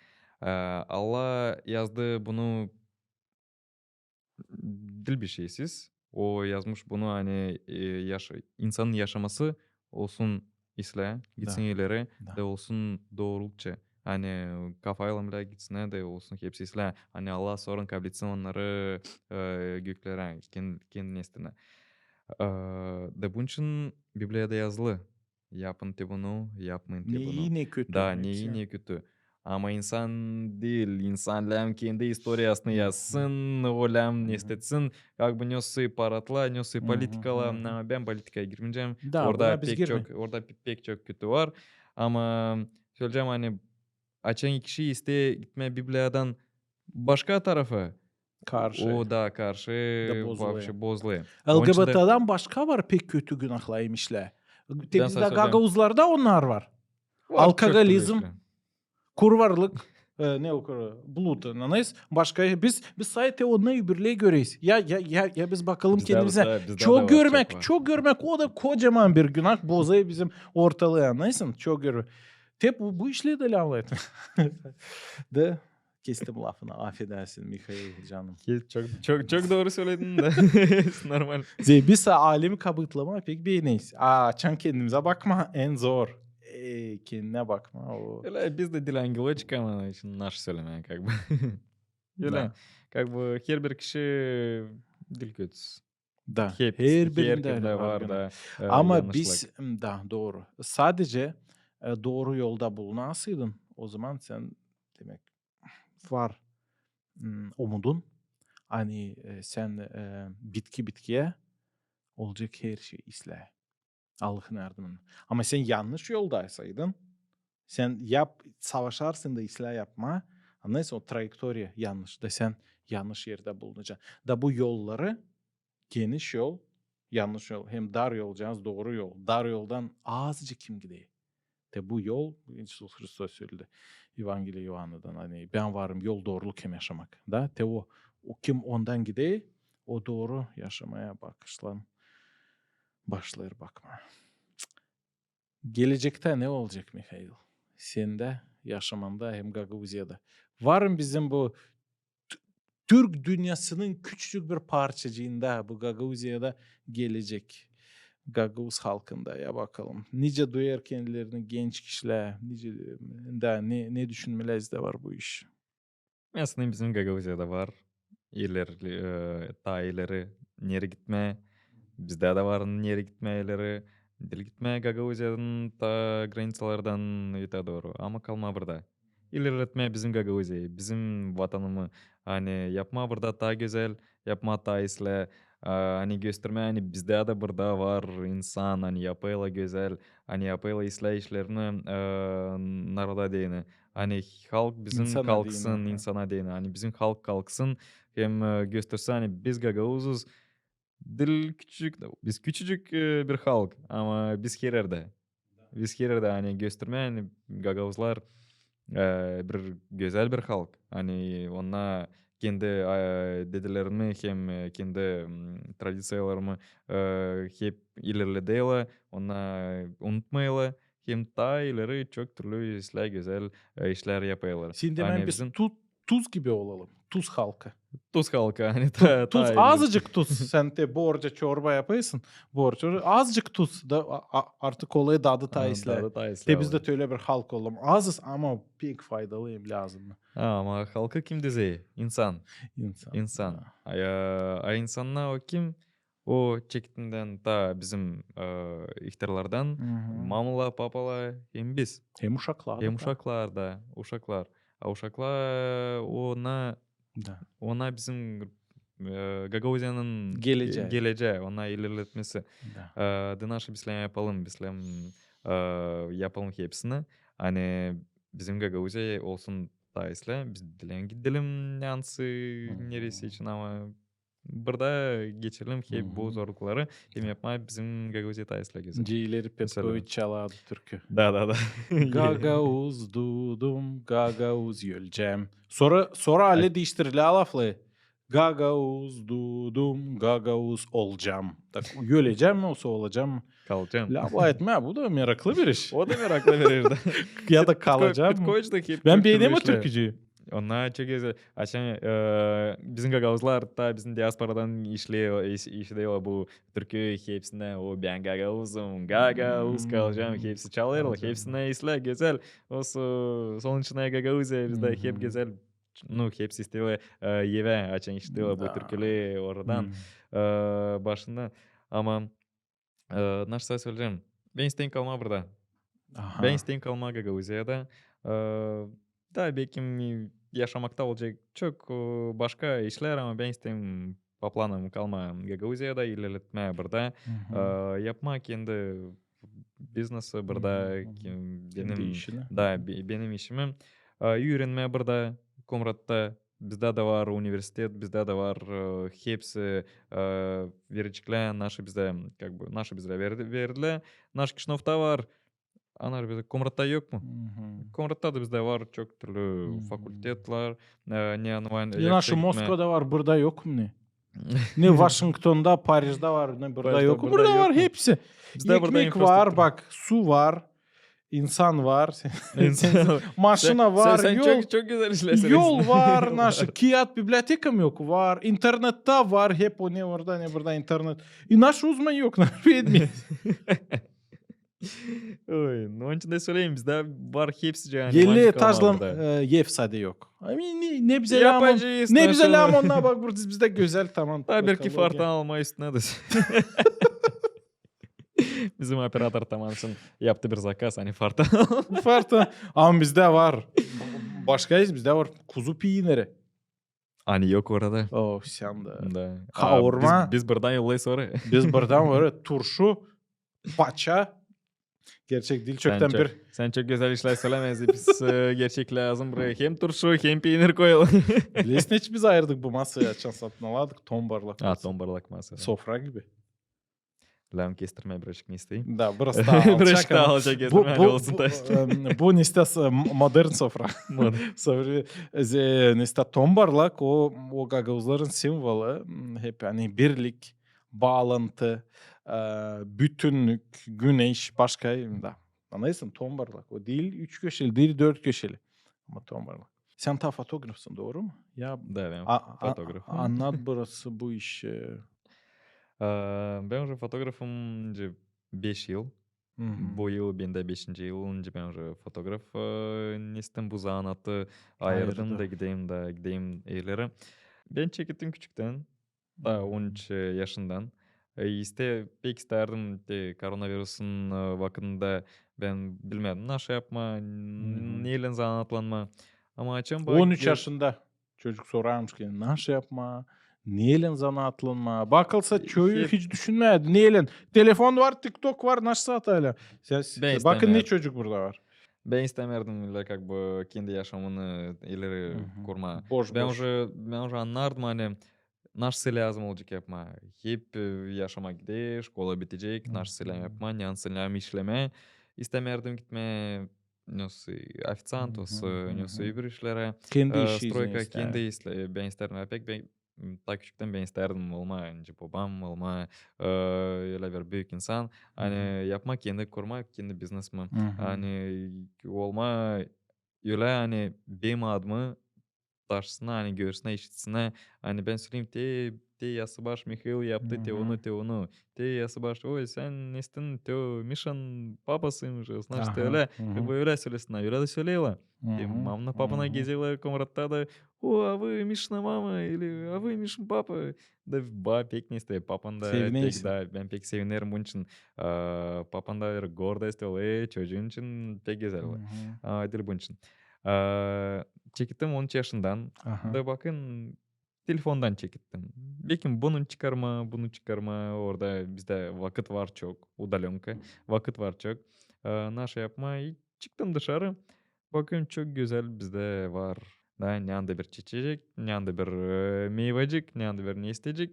Allah yazdı bunu dil bir şeysiz. O yazmış bunu hani insanın yaşaması olsun isle, gitsin ileri de olsun doğrulukça. Hani kafayla bile gitsin de olsun hepsi isle. Hani Allah sorun kabul etsin onları göklere, kendi nesline. Da bunun için Biblia'da yazılı. Yapın te bunu, yapmayın te Ne bunu. iyi ne kötü. Da ne iyi ne kötü. Ama insan değil. İnsan лям kendi historiyasını yazsın. O лям ne istetsin. Как бы нёсы paratla, нёсы politikala. Ama ben politikaya girmeyeceğim. Orada pek çok kötü var. Ama söyleyeceğim hani açan kişi gitme Biblia'dan başka tarafa. Karşı. O da karşı bozuluyor. bozuluyor. LGBT'den başka var pek kötü günahlaymışlar. Bizde söyleyeyim. gagavuzlarda onlar var. Alkagalizm, kurvarlık, ne o bulut anlayız. Başka biz sadece onu birliğe göreyiz. Ya biz bakalım kendimize. Çok görmek o da kocaman bir günah bozuyor bizim ortalığı anlayısın. Çok görmek. Hep bu işle de laf etme. De kestim lafını. Affedersin Mikhail canım. Çok doğru söyledin de. Normal. Biz alemi kabıtlama pek beğeneyiz. Çan kendimize bakma en zor. Kendine bakma. Öyle biz de dil ангелочек ama için naş söylemeye как бы. Öyle. Как бы her bir kişi dil kötüsü. Da. Her birinde var da. Ama biz doğru. Sadece doğru yolda bulunasıydın o zaman sen demek var umudun. Hani sen bitkiye Olacak her şey isle. Allah'ın yardımıyla. Ama sen yanlış yoldaysaydın, sen savaşarsın da isle yapma. Anlayırsan o trajektoriya yanlış da sen yanlış yerde bulunacaksın. Da bu yolları geniş yol, yanlış yol. Hem dar yol olacağız, doğru yol. Dar yoldan azıcık kim gidiyor? De bu yol, İsus Hristos söyledi. Evangeliya Yohanna'dan hani ben varım yol doğruluk hem yaşamak. Da te o kim ondan gidiyor, o doğru yaşamaya başlar bakma. Gelecekte ne olacak Mikhail? Sende, yaşamanda hem Gagavuzya'da. Varım bizim bu Türk dünyasının küçücük bir parçacığında bu Gagavuzya'da gelecek. Gagavuz halkında ya bakalım. Nice duyar kendilerini genç kişiler, nice da ne düşünmeler de var bu iş. Aslında bizim Gagavuzya'da var. Ta ileri nereye gitme. Bizde de var nereye gitme ileri. Dil gitme Gagavuzya'nın ta gраницалардан öte doğru. Ama kalma burada. İlerletme bizim Gagavuzya'yı, bizim vatanımı. Hani yapma burada ta güzel, yapma ta isle. Hani gösterme hani bizde de burada var insan hani yapıyla güzel. Hani yapıyla isle işlerini naroda değini. Hani halk bizim İnsana kalksın, değini. insana değini. Hani bizim halk kalksın hem gösterse hani biz Gagavuzuz. Dil küçücük, biz küçücük bir halk ama biz her yerde. Biz her yerde hani gösterme hani Gagavuzlar bir güzel bir halk. Hani ona kendi dedelerimi hem kendi tradisiyalarımı hep ilerlediler. Ona unutmayla. Hem ta ileri çok türlü işler güzel işler yapıyorlar. Şimdi Hani biz bizim tuz gibi olalım. Tuz halkı. Tuz halkı hani Tuz ta ileri. azıcık tuz. Sen de borca çorba yapıyorsun. Borca azıcık tuz da artık olayı dadı taisle. Dadı taisle De bizde öyle bir halk olalım. Azız ama pek faydalıyım lazım. Ama halkı kim dizi? İnsan. İnsan. İnsan. A insanlar o kim? O çektiğinden ta bizim ihtarlardan mamalar, papalar hem biz. Hem uşaklar. Hem uşaklar da. Uşaklar. A uşaklar Da. ona bizim Gagavuzya'nın geleceği. Ona ilerletmesi. Da. Dınaşı bizlem yapalım. Bizlem yapalım hepsini. Hani bizim Gagavuzya olsun taisle. Biz dilen gidelim yansı neresi için ama burada geçelim hep bu zorlukları. Hem yapma bizim Gagavuzya taisle güzel. Ciğleri Petkovic çalardı türkü. Da. Gagavuz dudum, Gagavuz yölcem. Sonra hale değiştirile laflı. Gagavuz dudum, Gagavuz olacağım. Yöleceğim mi olsa olacağım mı? Kalacağım. Lafla etme bu da meraklı bir iş. O da meraklı verirdi. Ya da kalacağım mı? Petkovic da hep Ben çok beğendim o türlü işler. türkücüyü. Onlar çok güzel. Açan bizim Gagavuzlar da bizim diasporadan işliyor bu türkü hepsine o ben Gagavuzum, Gagavuz kalacağım hepsi çalıyorlar. Hepsine işler güzel. O son içine Gagavuzya bizde hep güzel. Hepsi istiyor yeve açan işliyor bu türküleri oradan başında. Ama nasıl söyleyeceğim? Ben isteyim kalma burada. Ben isteyim kalma Gagavuzya'da. Da belki yaşamakta olacak çok başka işler ama ben isteyim по планам kalma Gagavuzya'da ilerletme burada. Yapma kendi biznesi burada benim işimi. Öğrenme burada Komrat'ta bizde de var üniversitet, bizde de var hepsi verecekler наши bizde verdiler. Наш Kışnof'ta var. Anar bizde Komrat'ta yok mu? Komrat'ta da bizde var çok türlü fakultetler. Ne online Naşı Moskova'da var, burada yok mu ne? Ne Washington'da, Paris'de var, ne burada yok mu? Burada var hepsi. Ekmek var, bak, su var, insan var, maşına var, sen yol, çok güzel işlersin. yol var, naşı Kiyat biblioteka mı yok? Var, internette var, hep o ne orada ne burada internet. Naş uzman yok, naş bilmiyor. Oy, onun için de söyleyeyim bizde var hepsi yani. 50 etajlı Yevsa'da yok. Ne bize lamon, ne bize lamonla bak burada bizde güzel tamam. Belki fartan alma üstüne de. Bizim operatör tamamen yaptı bir zakaz hani fartan. Fartan. Ama bizde var. Başkayız bizde var. Kuzu peyniri. Hani yok orada. Oh sen de. Da. Kavurma. Biz buradan yollayız sonra. Biz buradan böyle turşu, paça. Gerçek dil çökten bir. Sen çok güzel işler söylemez. Biz gerçek lazım buraya. Hem turşu hem peynir koyalım. Bilirsin hiç biz ayırdık bu masayı açan satın aladık. Ton barlak masa. Ton barlak masa. Sofra gibi. Lan kestirme birazcık ne isteyeyim. Da burası daha alçak Birazcık daha ama. alacak kestirme. Hadi olsun taş. Bu niste modern sofra. Sonra niste ton barlak o gagavuzların simvolu. Hep yani birlik, bağlantı, bütünlük, güneş, başka da. Anlaysın ton barlak. O değil 3 köşeli, değil 4 köşeli. Ama ton barlak. Sen ta fotoğrafsın doğru mu? Ya Da ben fotoğrafım. anlat burası bu iş. Ben уже фотографом 5 yıl. Bu yıl benim de 5. yıl. Ben уже fotoğraf nestim bu zanatı ayırdım da gideyim eylere. Ben çektim küçükten. Da 13 yaşından. Pek isterdim de koronavirüsün vakitinde ben bilmedim nasıl yapma, neyle zanatlanma. Ama açım 13 yaşında çocuk sorarmış ki nasıl yapma, neyle zanaatlanma. Bakılsa çoğu Hep- hiç düşünmedi. Neyle? Telefon var, TikTok var, nasıl atayla. Ben Bakın ne istemiyorum. çocuk burada var. Ben istemirdim öyle как бы kendi yaşamını ileri kurma. Boş Ben boş. уже anlardım hani nasıl lazım olacak yapma. Hep yaşama gidiyor, şkola bitecek, nasıl yapma, nasıl işleme. İstemirdim gitme nasıl официант olsun, nasıl öbür işlere. Kendi işi Stroyka ister. kendi ben isterdim. Pek ben ta küçükten ben isterdim olma önce babam olma öyle bir büyük insan. Hani yapma kendi kurma kendi biznesimi. Hani olma öyle hani benim adımı taşsına hani göğsüne işitsine hani ben söyleyeyim te Yasabaş Mihail yaptı te onu te Yasabaş oy sen nestin te o Misha'nın babasıymış значит öyle как бы öyle söylesin öyle de söyleyle. Te mamna papana gezela комратта da o а вы Мишина mama или а вы Мишин papa da pek ne ister papan da pek da ben pek sevinirim bunun için papan da гордость çocuğun için pek güzel dil bunun için. Çektim 13 yaşından. Da bakın telefondan çektim. Belki bunu çıkarma. Orada bizde vakit var çok. Udalenka. Vakit var çok. Nasıl yapma. Çıktım dışarı. Bakın çok güzel bizde var. Da yanında bir çiçek, yanında bir meyvecik, yanında bir ne isteyecek.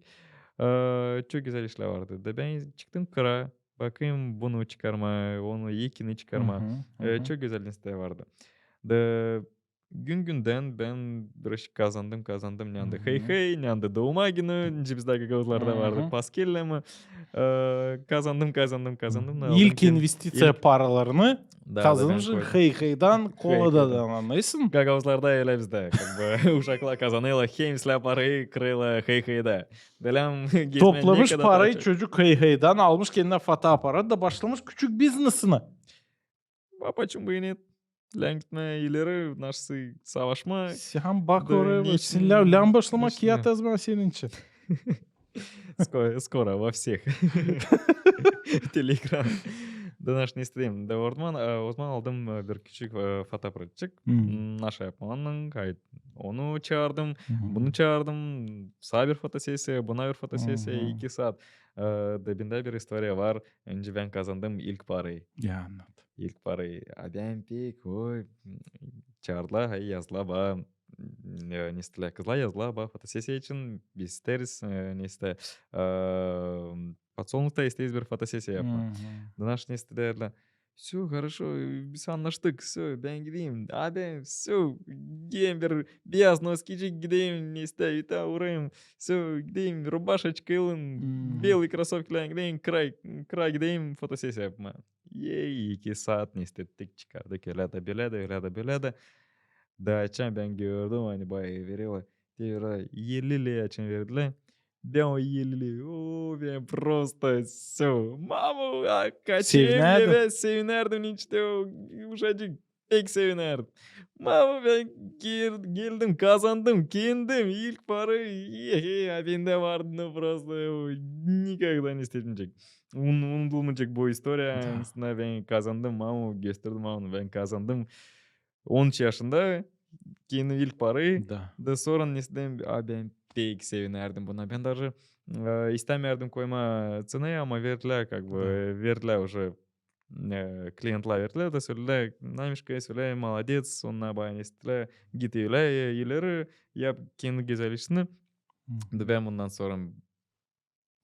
Çok güzel işler vardı. Da ben çıktım kıra. Bakayım bunu çıkarma, onu ikini çıkarma. Çok güzel listeler vardı. Da gün günden ben biraz kazandım. Nyandı hey nyandı doğuma günü bizde gagavuzlarda vardı. Paskelle mi? Kazandım. İlk investisiya paralarını Da, kazanmış ben koydum. Heyhey'dan Koloda'dan anlaysın. Gagavuzlarda öyle bizde. Как бы uşaklar kazanıyla hemsle parayı kırıyla hey. Delem gezmeye Toplamış ne kadar parayı daha çok. çocuk Heyhey'dan almış kendine fotoaparat da başlamış küçük biznesini. Почему бы и нет? Lan gitme ileri nasıl savaşma. Sen bak Da oraya ne bak. için- Sen lan başlama ne için kiyat ya? yazma senin için. Скоро во всех Telegram. Da nаш ne istediğim. Da Osman aldım bir küçük fotoğrafçık. Naş yapmanın kayıt. Onu çağırdım. Bunu çağırdım. Sabir fotosesya, buna bir fotosesya 2 saat. Da bende bir istoriya var. Önce ben kazandım ilk parayı. Ya anlat. İlk parayı. Adam pek oy. Çağırdılar. Hay yazdılar bana. Ne istiyorlar? Kızlar yazdılar bana fotosesya için. Biz isteriz. Ne ister. Подсолнухта isteyiz bir fotosesya yapma. Nаш ne istediler? Все, хорошо, biz anlaştık. Все, ben gideyim. Abi, все, gideyim bir beyaz noskicik gideyim. Ne ister, ita uğrayayım. Все, gideyim рубашечка alın. Белый кроссовкиler gideyim. Kray gideyim fotosesya yapma. 2 saat ne istedik çıkardık. Öyle de. Da açan ben gördüm hani bayağı veriyorlar. Diyorlar 50 liraya açan verdiler. Ben o 50 liraya ben просто все. Mamo Sevinerdin. ben sevinirdim işte o uşacık pek sevinirdim. Mamo ben geldim kazandım kendim ilk parayı bende vardı просто никогда не isteyecek. Unutulmayacak bu история. Ben kazandım mamo gösterdim mamo ben kazandım. 13 yaşında kendi ilk parayı Да. da sonra nesden ben pek sevinerdim buna. Ben даже istemerdim koyma цены ama verdiler как бы Да. verdiler уже klientler verdiler de söylediler Namişka söyle молодец onunla bayan estiler git öyle ileri yap kendi güzel işini. Da ben bundan sonra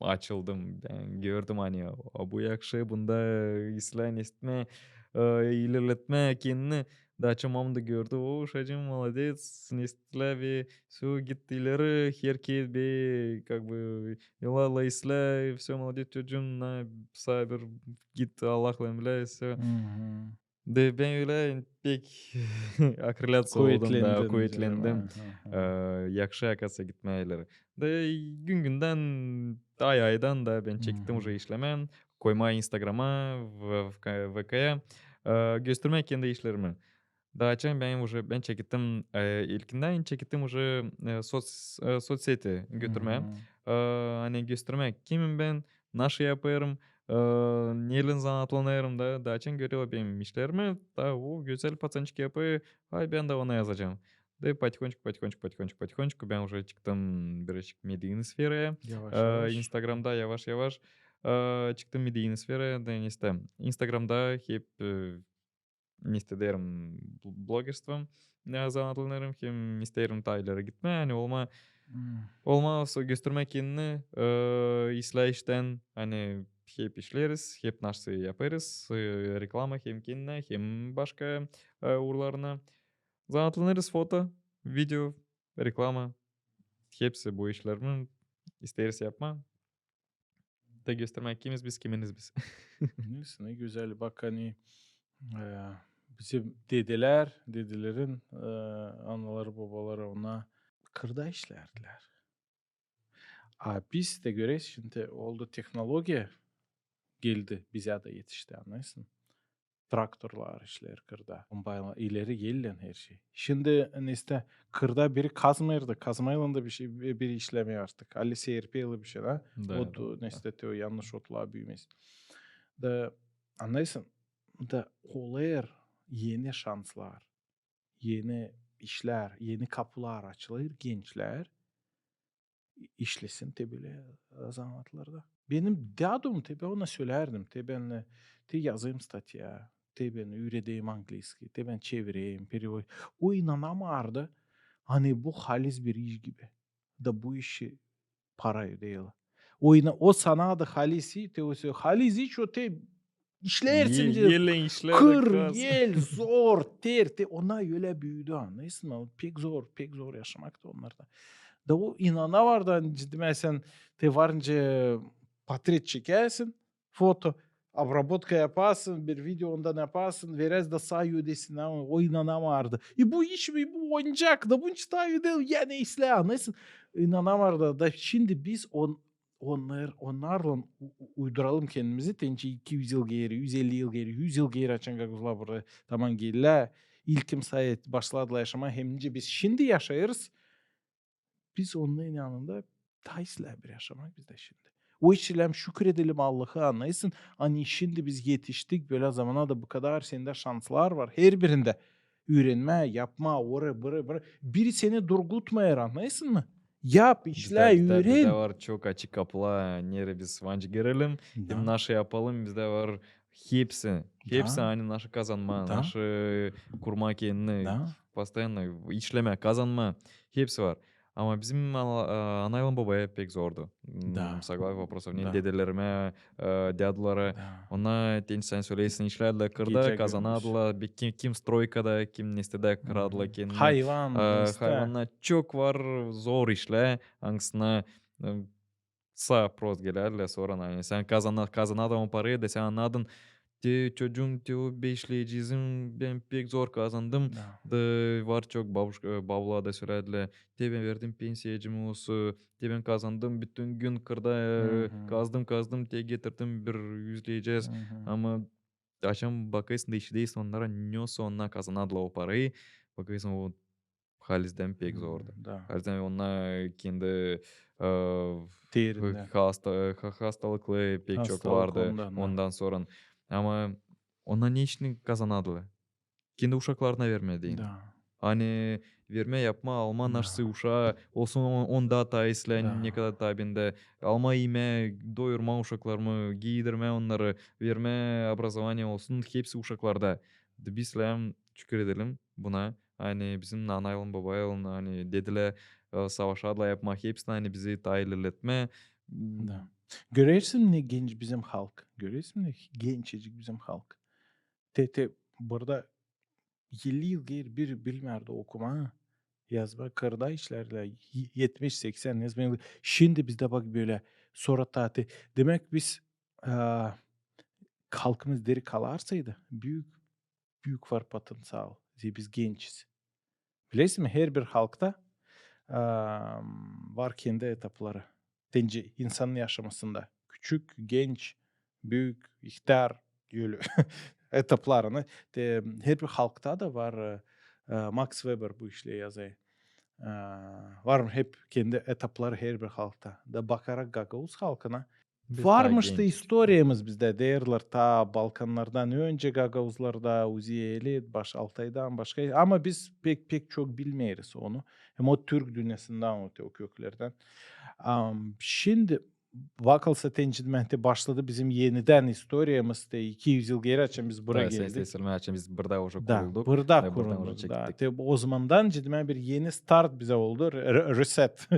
açıldım. Ben gördüm hani bu yakşı bunda İslam istme ilerletme kendini daha çamam da gördü. O şacım молодец nestiler ve все gitti ileri herkes be как бы yalala isla все молодец çocuğum na sabır git Allah'la emle все. Мгм. De ben öyle pek akrelat oldum da Kuvvetlendin canım. kuvvetlendim. Yakşı akasa gitmeyeleri. De gün günden ay aydan da ben çektim уже işlemen. Koyma Instagram'a, VK'ya. Göstermek kendi işlerimi. Daha çok ben çektim ilkinden çektim уже sosyete götürmeye. Hani göstermek kimim ben, nasıl yaparım, neyle zanatlanırım da daha çok görüyor benim işlerimi. Da o güzel paçancık yapıyor. Ay ben de ona yazacağım. Да и потихонечку ben уже çıktım birazcık medeni sfereye. Yavaş yavaş. Instagram'da yavaş yavaş çıktım medeni sfereye. Da işte Instagram'da hep isterim bloggerством zanatlanırım. Hem isterim taylara gitme. Yani olmaz göstermek kendini işleyişten hani hep işleriz, hep nasıl yaparız. Reklama hem kendine hem başka uğurlarına. Zanatlanırız foto, video, reklama. Hepsi bu işlerimin isteriz yapma. Da göstermek kimiz biz, kiminiz biz. Neyse ne güzel. Bak hani eee, bizim dedelerin anaları babaları ona kırda işlerdiler. Biz de görüyoruz şimdi oldu teknoloji geldi bize de yetişti anlarsın. Traktörler işler kırda. Kombayla ileri gelen her şey. Şimdi işte kırda biri kazmıyordu. Kazmayla da bir şey biri işlemiyor artık. Ali CRP'li bir şey ha. Да, O da işte o yanlış otla büyümez. Da anlarsın. Da olayır yeni şanslar, yeni işler, yeni kapılar açılır gençler işlesin tebele zanatlarda. Benim dadım tabi ona söylerdim. Tabi ben yazayım statya. Tabi ben üreteyim İngilizce. Tabi ben çevireyim. O inanamardı. Hani bu halis bir iş gibi. Da bu işi para değil. O sana da halisi. Halis iş o işlersin. Yelen işler Kır, kaz. yel, zor, ter. Ona öyle büyüdü anlarsın mı? Pek zor yaşamak da onlarda. Da o inana var da ciddi mesela varınca portret çekersin, foto, обработка yaparsın, bir video ondan yaparsın, verez da sağ ödesin ama o inana vardı. Bu iş mi, bu oyuncak da bunun çıtayı değil, yani isle anlarsın. İnana vardı da şimdi biz onlarla uyduralım kendimizi. Tençe 200 yıl geri, 150 yıl geri, 100 yıl geri açan gaguzlar burada tamam geldiler. İlkim sayet başladılar yaşamaya. Hemce biz şimdi yaşayırız. Biz onların yanında taysla bir yaşamak biz de şimdi. O işlem şükredelim Allah'a anlayısın. Hani şimdi biz yetiştik böyle zamana da bu kadar sende şanslar var. Her birinde öğrenme, yapma, oraya. Biri seni durgutmayar anlayısın mı? Yap, işle, Bizde öğren. var çok açık kapılar. Nere biz vancı girelim. Hem Da, naşı yapalım. Bizde var hepsi. Hepsi da, aynı naşı kazanma. da, Naşı kurma kendini. da. Постоянно işleme, kazanma. Hepsi var. Ama bizim anayla babaya pek zordu. Да. Согласен вопросов. Да. Dedelerime, dedelara. Da. Ona sen söyleyesin işlerle kırda, Gece kazanadılar. Kim stroykada, kim nestede kıradılar kendini. Hayvan, işte. Hayvanlar çok var, zor işler. Angsına sağ prost gelirler sonra. Yani sen kazanadın o parayı da sen anladın. Çocuğum diyor beşleyicizim ben pek zor kazandım. Da. Da var çok babla da söylediler. De ben verdim pensiyacımı olsun. De ben kazandım bütün gün kırda kazdım de getirdim bir yüzleyeceğiz. Ama akşam bakıyorsun da işteyiz onlara ne sonra kazanadılar o parayı. Bakıyorsun o halizden pek zordu. Da. Halizden onlar kendi Değerinden. hastalıklı pek çok Hastalık vardı ondan da. ondan sonra. Ama ona ne işini kazanadılar? Kendi uşaklarına vermediğin. Da. Hani verme yapma alma narsı uşağı olsun onda ta islen ne kadar tabinde alma yeme doyurma uşaklarımı giydirme onları verme образование olsun hepsi uşaklarda. Bizlem şükür edelim buna. Hani bizim nanayılın babayılın hani dediler savaşadla yapma hepsini hani bizi dahil etme. Da. Görüyorsun ne genç bizim halk. Görüyorsun ne gençecik bizim halk. Te burada 50 yıl geri bir bilmerdi okuma. Yazma kırda işlerle 70-80 yazma. Şimdi bizde bak böyle sonra tatil. Demek biz halkımız deri kalarsaydı büyük var potansiyel. Biz gençiz. Biliyorsun mi? Her bir halkta var kendi etapları. Bence insanın yaşamasında. Küçük, genç, büyük, ihtiyar öyle etaplarını. Her bir halkta da var. Max Weber bu işle yazıyor. Var mı hep kendi etapları her bir halkta. Da bakarak Gagavuz halkına Biz daha varmış da genç. istoriyamız bizde derler ta Balkanlardan önce Gagavuzlarda Uziyeli baş Altay'dan başka ama biz pek çok bilmeyiz onu. Hem o Türk dünyasından o köklerden. Şimdi bakılsa tencilmente başladı bizim yeniden istoriyamız da 200 yıl geri açan biz buraya Da sen geldik. istersen açın biz burada уже Da, kurulduk. burada Ve buradan kuruldu. уже Da. çektik. Te, o zamandan cidden bir yeni start bize oldu. Reset.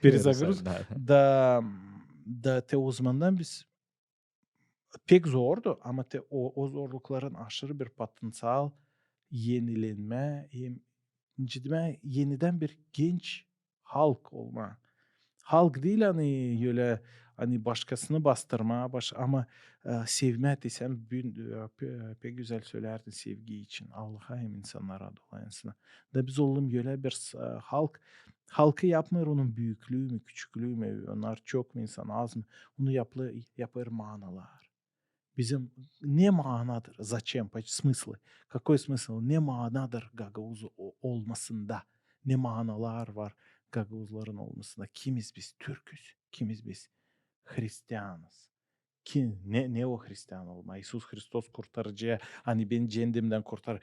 Перезагруз. Da. Da te o zamandan biz pek zordu ama te o zorlukların aşırı bir potansiyel yenilenme, cidden yeniden bir genç halk olma. Halk değil hani öyle hani başkasını bastırma ama sevme desem pek güzel söylerdin sevgi için. Allah'a hem insanlara dolayısıyla. Da biz oğlum öyle bir halkı yapmıyor onun büyüklüğü mü küçüklüğü mü onlar çok mu insan az mı onu yapar manalar. Bizim ne manadır? Zачем? Смыслы? Какой смысл? Ne manadır Gagavuz olmasında? Ne manalar var Gagavuzların olmasında? Kimiz biz? Türküz. Kimiz biz? Hristiyanız. Ne o Hristiyan olma? İsus Hristos kurtarıcıya hani beni cehennemden kurtar.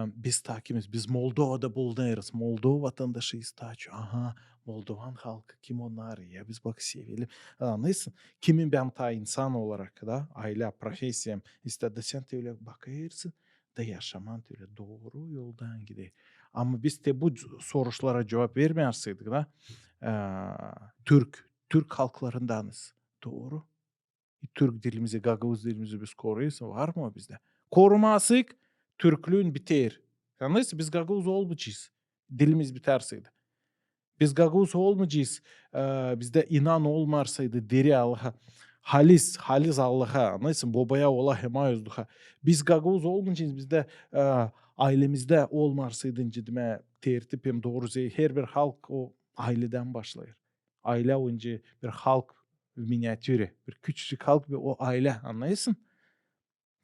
Biz takimiz. Biz Moldova'da bulunuruz. Moldova vatandaşıyız taçı. Aha Moldovan halkı kim onlar ya? Biz bak sevelim. Anlıyorsun? Kimin ben ta insan olarak da aile, profesiyem istedi sen de öyle bakırsın da yaşaman da öyle doğru yoldan gidiyor. Ama biz de bu sorulara cevap vermeyerseydik da Türk halklarındanız. Doğru. Türk dilimizi, Gagavuz dilimizi biz koruyorsa var mı o bizde? Korumazsak Türklüğün biter. Anladın biz Gagavuz olmayacağız. Dilimiz biterseydi. Biz Gagavuz olmayacağız. Bizde inan olmarsaydı deri Allah'a. Halis Allah'a. Anladın babaya ola hemayüzduha. Biz Gagavuz olmayacağız. Bizde ailemizde olmarsaydı cidme tertip hem doğru her bir halk o aileden başlar. Aile önce bir halk minyatürü. Bir küçücük halk ve o aile anlayısın.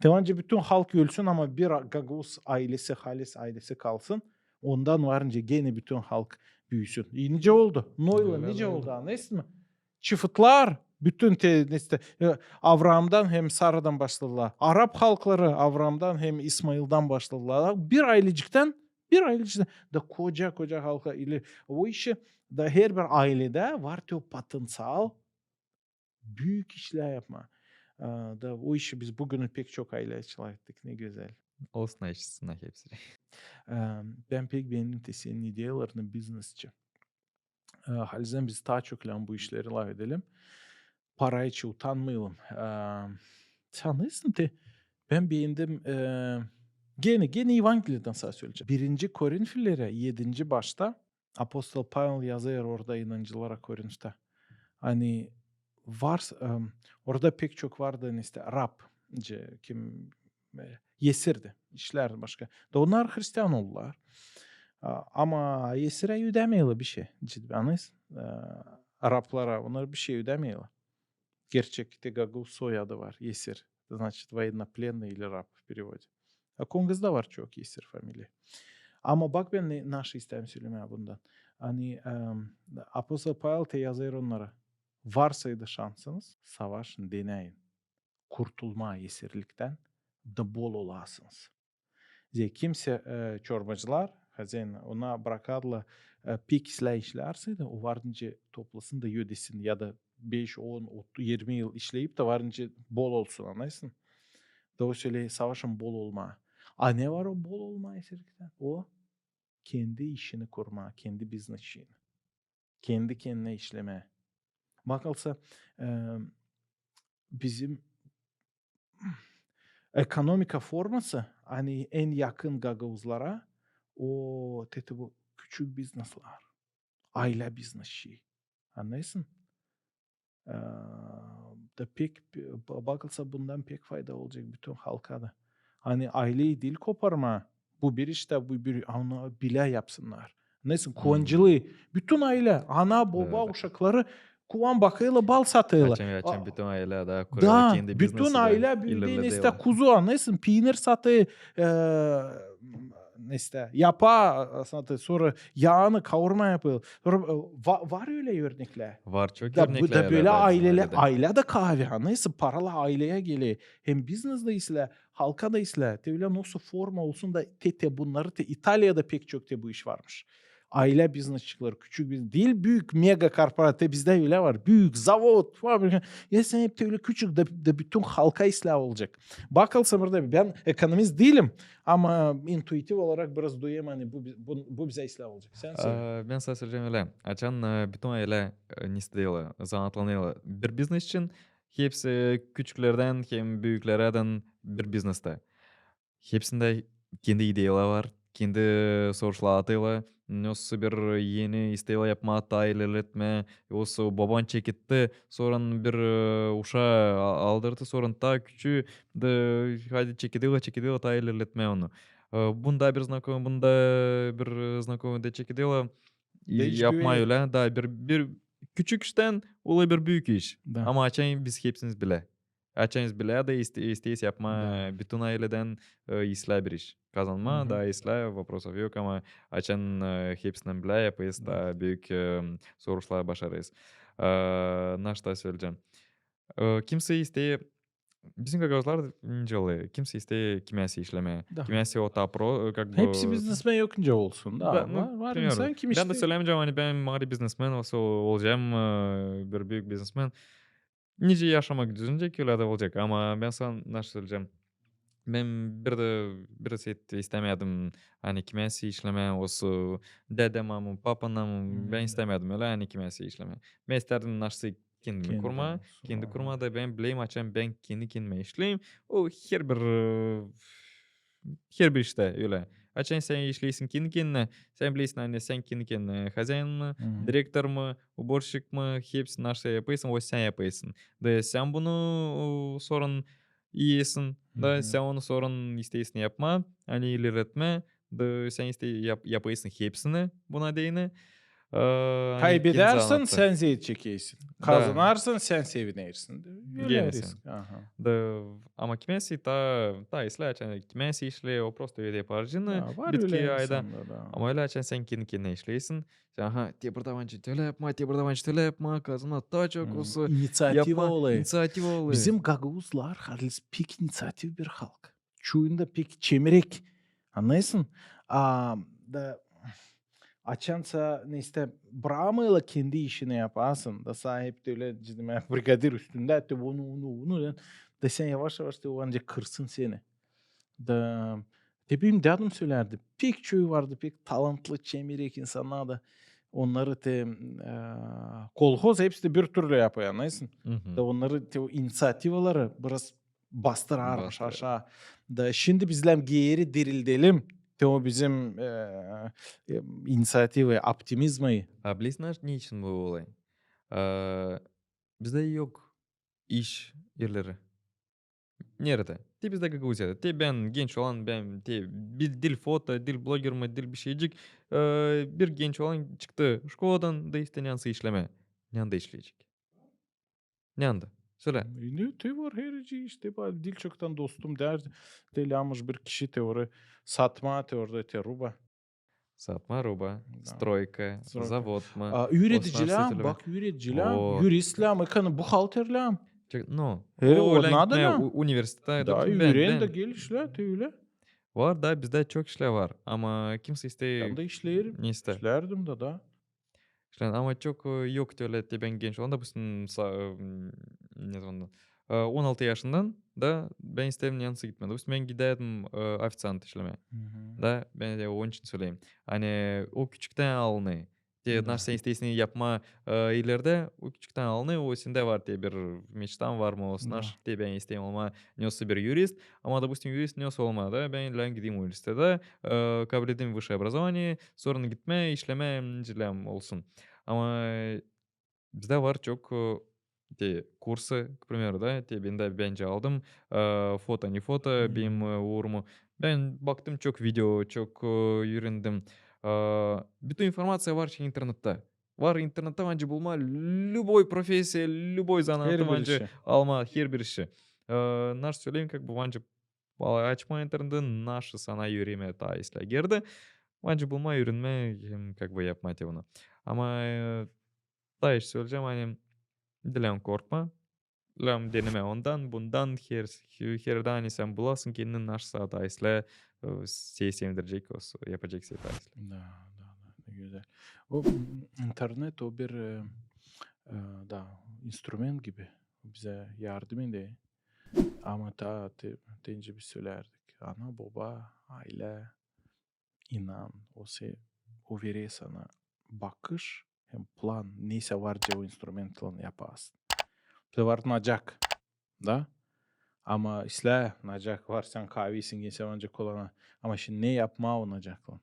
Tevance bütün halk ölsün ama bir Gagavuz ailesi, Halis ailesi kalsın. Ondan varınca gene bütün halk büyüsün. Nice oldu. Noyla nice oldu anlayısın mı? Çıfıtlar bütün Avraam'dan hem Sara'dan başladılar. Arap halkları Avraam'dan hem İsmail'dan başladılar. Bir ailecikten da koca halka ile o işi da her bir ailede var o potansiyel büyük işler yapma. Da o işi biz bugün pek çok aile ettik. Ne güzel. Olsun açısına hepsi. Ben pek beğendim de senin idealarını businessçi. Halbuki biz daha çok lan bu işleri lav edelim. Para için utanmayalım. Sanırsın de ben beğendim. Gene Evangelia'dan sana söyleyeceğim. 1. Korinfilere 7. başta Apostol Pavel yazıyor orada inancılara Korinf'te. Hani var orada pek çok vardı işte Rab kim Yesir'di işler başka. Da onlar Hristiyan oldular. Ama Yesir'e ödemeyeli bir şey. Ciddi anlayız. Araplara onlar bir şey ödemeyeli. Gerçekte Gagavuz soyadı var. Yesir. Значит, военнопленный или раб в переводе. Kongaz'da var çok Yesir familya. Ama bak ben nasıl istedim söylemeye bundan. Hani Apostol Pavel te yazıyor onlara. Varsaydı şansınız savaşın deneyin. Kurtulma esirlikten da bol olasınız. Kimse çorbacılar Хозяин. Ona bırakarlar. Pek işlerse de o varınca toplasın da ödesin ya da 5, 10, 20 yıl işleyip de varınca bol olsun anlaysın. Doğru söyle savaşın bol olma. Ne var o bol olma eserlikten? O kendi işini kurma, kendi business işini. Kendi kendine işleme. Bakılsa bizim ekonomika forması hani en yakın Gagavuzlara o bu küçük biznesler. Aile biznesi. Anlaysın? Da pek bakılsa bundan pek fayda olacak bütün halka da. Hani aileyi dil koparma. Bu bir işte bu bir onu bile yapsınlar. Neyse kuvancılığı. Bütün aile ana baba Evet. uşakları kuvan bakıyla bal satıyla. Açan bütün aile da Da kendi bütün biznesi aile bildiğin işte kuzu anlaysın. Peynir satı işte yapa satı sonra yağını kavurma yapıyor. Sonra var öyle örnekler. Var çok Da, örnekler. bu da böyle var bizim aile ailede. de kahve anlayısın paralı aileye geliyor. Hem business da isle halka da isle. Öyle nasıl forma olsun da bunları İtalya'da pek çok bu iş varmış. Aile businessçıları küçük bir değil büyük mega korporatı bizde öyle var. Büyük zavod fabrika. Ya sen hep öyle küçük de bütün halka islah olacak. Bakılsa burada ben ekonomist değilim ama intuitif olarak biraz duyayım hani bu bize islah olacak. Sen söyle. Ben sana söyleyeceğim öyle. Açan bütün aile ne istiyorlar, zanatlanıyorlar. Bir biznes için hepsi küçüklerden hem büyüklerden bir bizneste. Hepsinde kendi ideyalar var, kendi sorular atıyorlar. Nasıl bir yeni isteğiyle yapma, hatta ilerletme. Olsa baban çekitti, sonra bir uşağı aldırdı, sonra ta küçüğü de hadi çekidiyle ta ilerletme onu. Bunda bir знакомый, bunda bir знакомый da çekidiyle Değiş yapma güvey. öyle. Da bir küçük işten olay bir büyük iş. Da. Ama açayım biz hepsiniz bile. Açayız bile de isteyiz yapma Да. bütün aileden isla bir iş. Kazanma Мгм. da isla vопросов yok ama açan hepsinden bile yapıyız da büyük sorular başarıyız. Naşta söyleyeceğim. Kimse isteye bizim gagavuzlar incelı. Kimse isteye kimyası işleme. Da. Kimyası o ta pro как бы Hepsi biznesmen yokunca olsun da. да, Var примерно. insan kim Ben de işte. söylemeyeceğim hani ben mağari biznesmen olacağım bir büyük biznesmen. Nice yaşamak düzenecek öyle de olacak ama ben sana nasıl söyleyeceğim. Ben bir de istemedim hani kimyası işleme olsun dedem ama papanam ben istemedim öyle hani kimyası işleme. Ben isterdim nasıl kendimi Kendi kurma. olsun, Kendi aha. kurma da ben bileyim açayım ben kendi kendime işleyeyim. O her bir işte öyle. Açayım sen işleysin kendi kendine. Sen bilirsin hani sen kendi kendine hazyain mı, Hı. direktör mü, уборщик mı hepsini nasıl yapıyorsun o sen yapıyorsun. Da sen bunu sorun iyisin. Da Hı. sen onu sorun isteyesin yapma. Hani ilerletme. Da sen yapıyorsun hepsini buna değine. Hani kendi Kaybedersen zanaatı. sen zeyt çekeysin. Da. Kazanarsan sen sevinirsin. Öyle Gene risk. sen. Aha. Да, ама кимеси та işlerken kimesi işle o prosto öyle yaparcını Ya var bitki öyle ayda. insanlar da. Ama öyle sen kendi kendine işleysin. Sen aha tebrdavançı öyle yapma, tebrdavançı öyle yapma, kazına ta çok Hı. olsa İnisiyativa yapma, olayı. inisiyatif olayı. Bizim Gagavuzlar halis pek inisiyatif bir halk. Çuyunda pek çemirek. Anlaysın? Da açansa ne işte Brahma'yla kendi işini yaparsın. Da sahip de öyle ciddi brigadir üstünde de onu da sen yavaş yavaş da o ancak kırsın seni. Da benim dadım söylerdi. Pek çoğu vardı pek talantlı çemirek insanlar da onları kolhoz hepsi de bir türlü yapıyor anlaysın. Da onları o inisiyativaları biraz bastırarmış Bastırır. aşağı. Da şimdi bizler geri dirildelim. O bizim inisiyatif ve optimizmayı. Bilirsin ne için bu olay? Bizde yok iş yerleri. Nerede? Te bizde Gagavuzya'da. Te ben genç olan ben bir dil foto, dil blogger mı, dil bir şeycik. Bir genç olan çıktı şkoladan da işte nyansı işleme. Nyanda işleyecek. Nyanda. Söyle. Ne te var herici işte dil çoktan dostum derdi. Delamış bir kişi teori satma teoride te ruba. Satma roba, Da. stroyka, Stroyka. zavod mı? Üreticiler, bak üreticiler, O. juristler, mekanı buhalterler. No. Hele O onlar da gitmeye ne? üniversitede. Da Ben üren de gelişler te öyle. Var da bizde çok işler var ama kimse Ben de işlerim. ne ister. İşlerdim da. Ama çok yok öyle de ben genç olan da ne zaman 16 yaşından da ben isterim yansı gitmedi. Допустим, ben giderdim ofiциант işlemeye. Da ben de onun için söyleyeyim. Hani o küçükten alını. Diye Da. sen istediğini yapma ileride o küçükten alını o sende var diye bir meçten var mı olsun. Da. Diye ben isteyeyim olma nesi bir jurist. Ama допустим jurist nesi olmadı. Ben ilan gideyim üniversitede. Kabul edeyim высшее образование. Sonra gitme işleme cilem olsun. Ama bizde var çok kurсы, к примеру, да, ben de bence aldım. Foto не foto, benim uğrumu. Ben baktım çok video, çok öğrendim. Bütün informasya var şey internette. Var internette bence bulma любой профессия, любой zanatı Her bir bence işi. alma her bir işi. Наш söyleyeyim как бы bence açma internette naşı sana yürüme ta isle girdi. Bence bulma öğrenme hem как бы yapma onu. Ama daha işte söyleyeceğim hani dilen korkma. Dilen deneme ondan bundan herden sen bulasın kendini naşsa da isle şey sevindirecek olsun yapacak şey da isle. Da. Ne güzel. O internet o bir da instrument gibi bize yardım ediyor. Ama deyince bir söylerdik. Ana baba, aile, inan, o veriyor sana bakış hem plan neyse var diye o instrumentla yaparsın. Bir de var nacak da. Ama nacak var sen kahvesin gençse ancak kolana. Ama şimdi ne yapma o nacakla?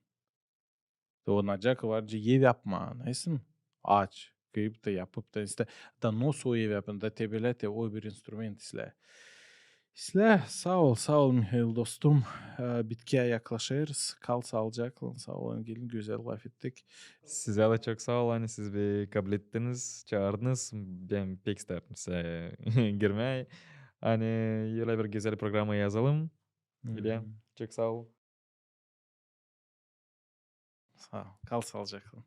O nacak var diye yapma. Neysin? Aç. Kıyıp da yapıp da da nasıl o yapın da tebelete o bir instrument sağ ol Mihail dostum. Bitkiye yaklaşırız. Kal sağlıcakla. Sağ olun gelin güzel laf ettik. Size de çok sağ ol hani siz bir kabul ettiniz, çağırdınız. Ben pek isterdim size girmeyi. Hani öyle bir güzel programı yazalım. Öyle. Çok sağ ol. Sağ ol. Kal sağlıcakla.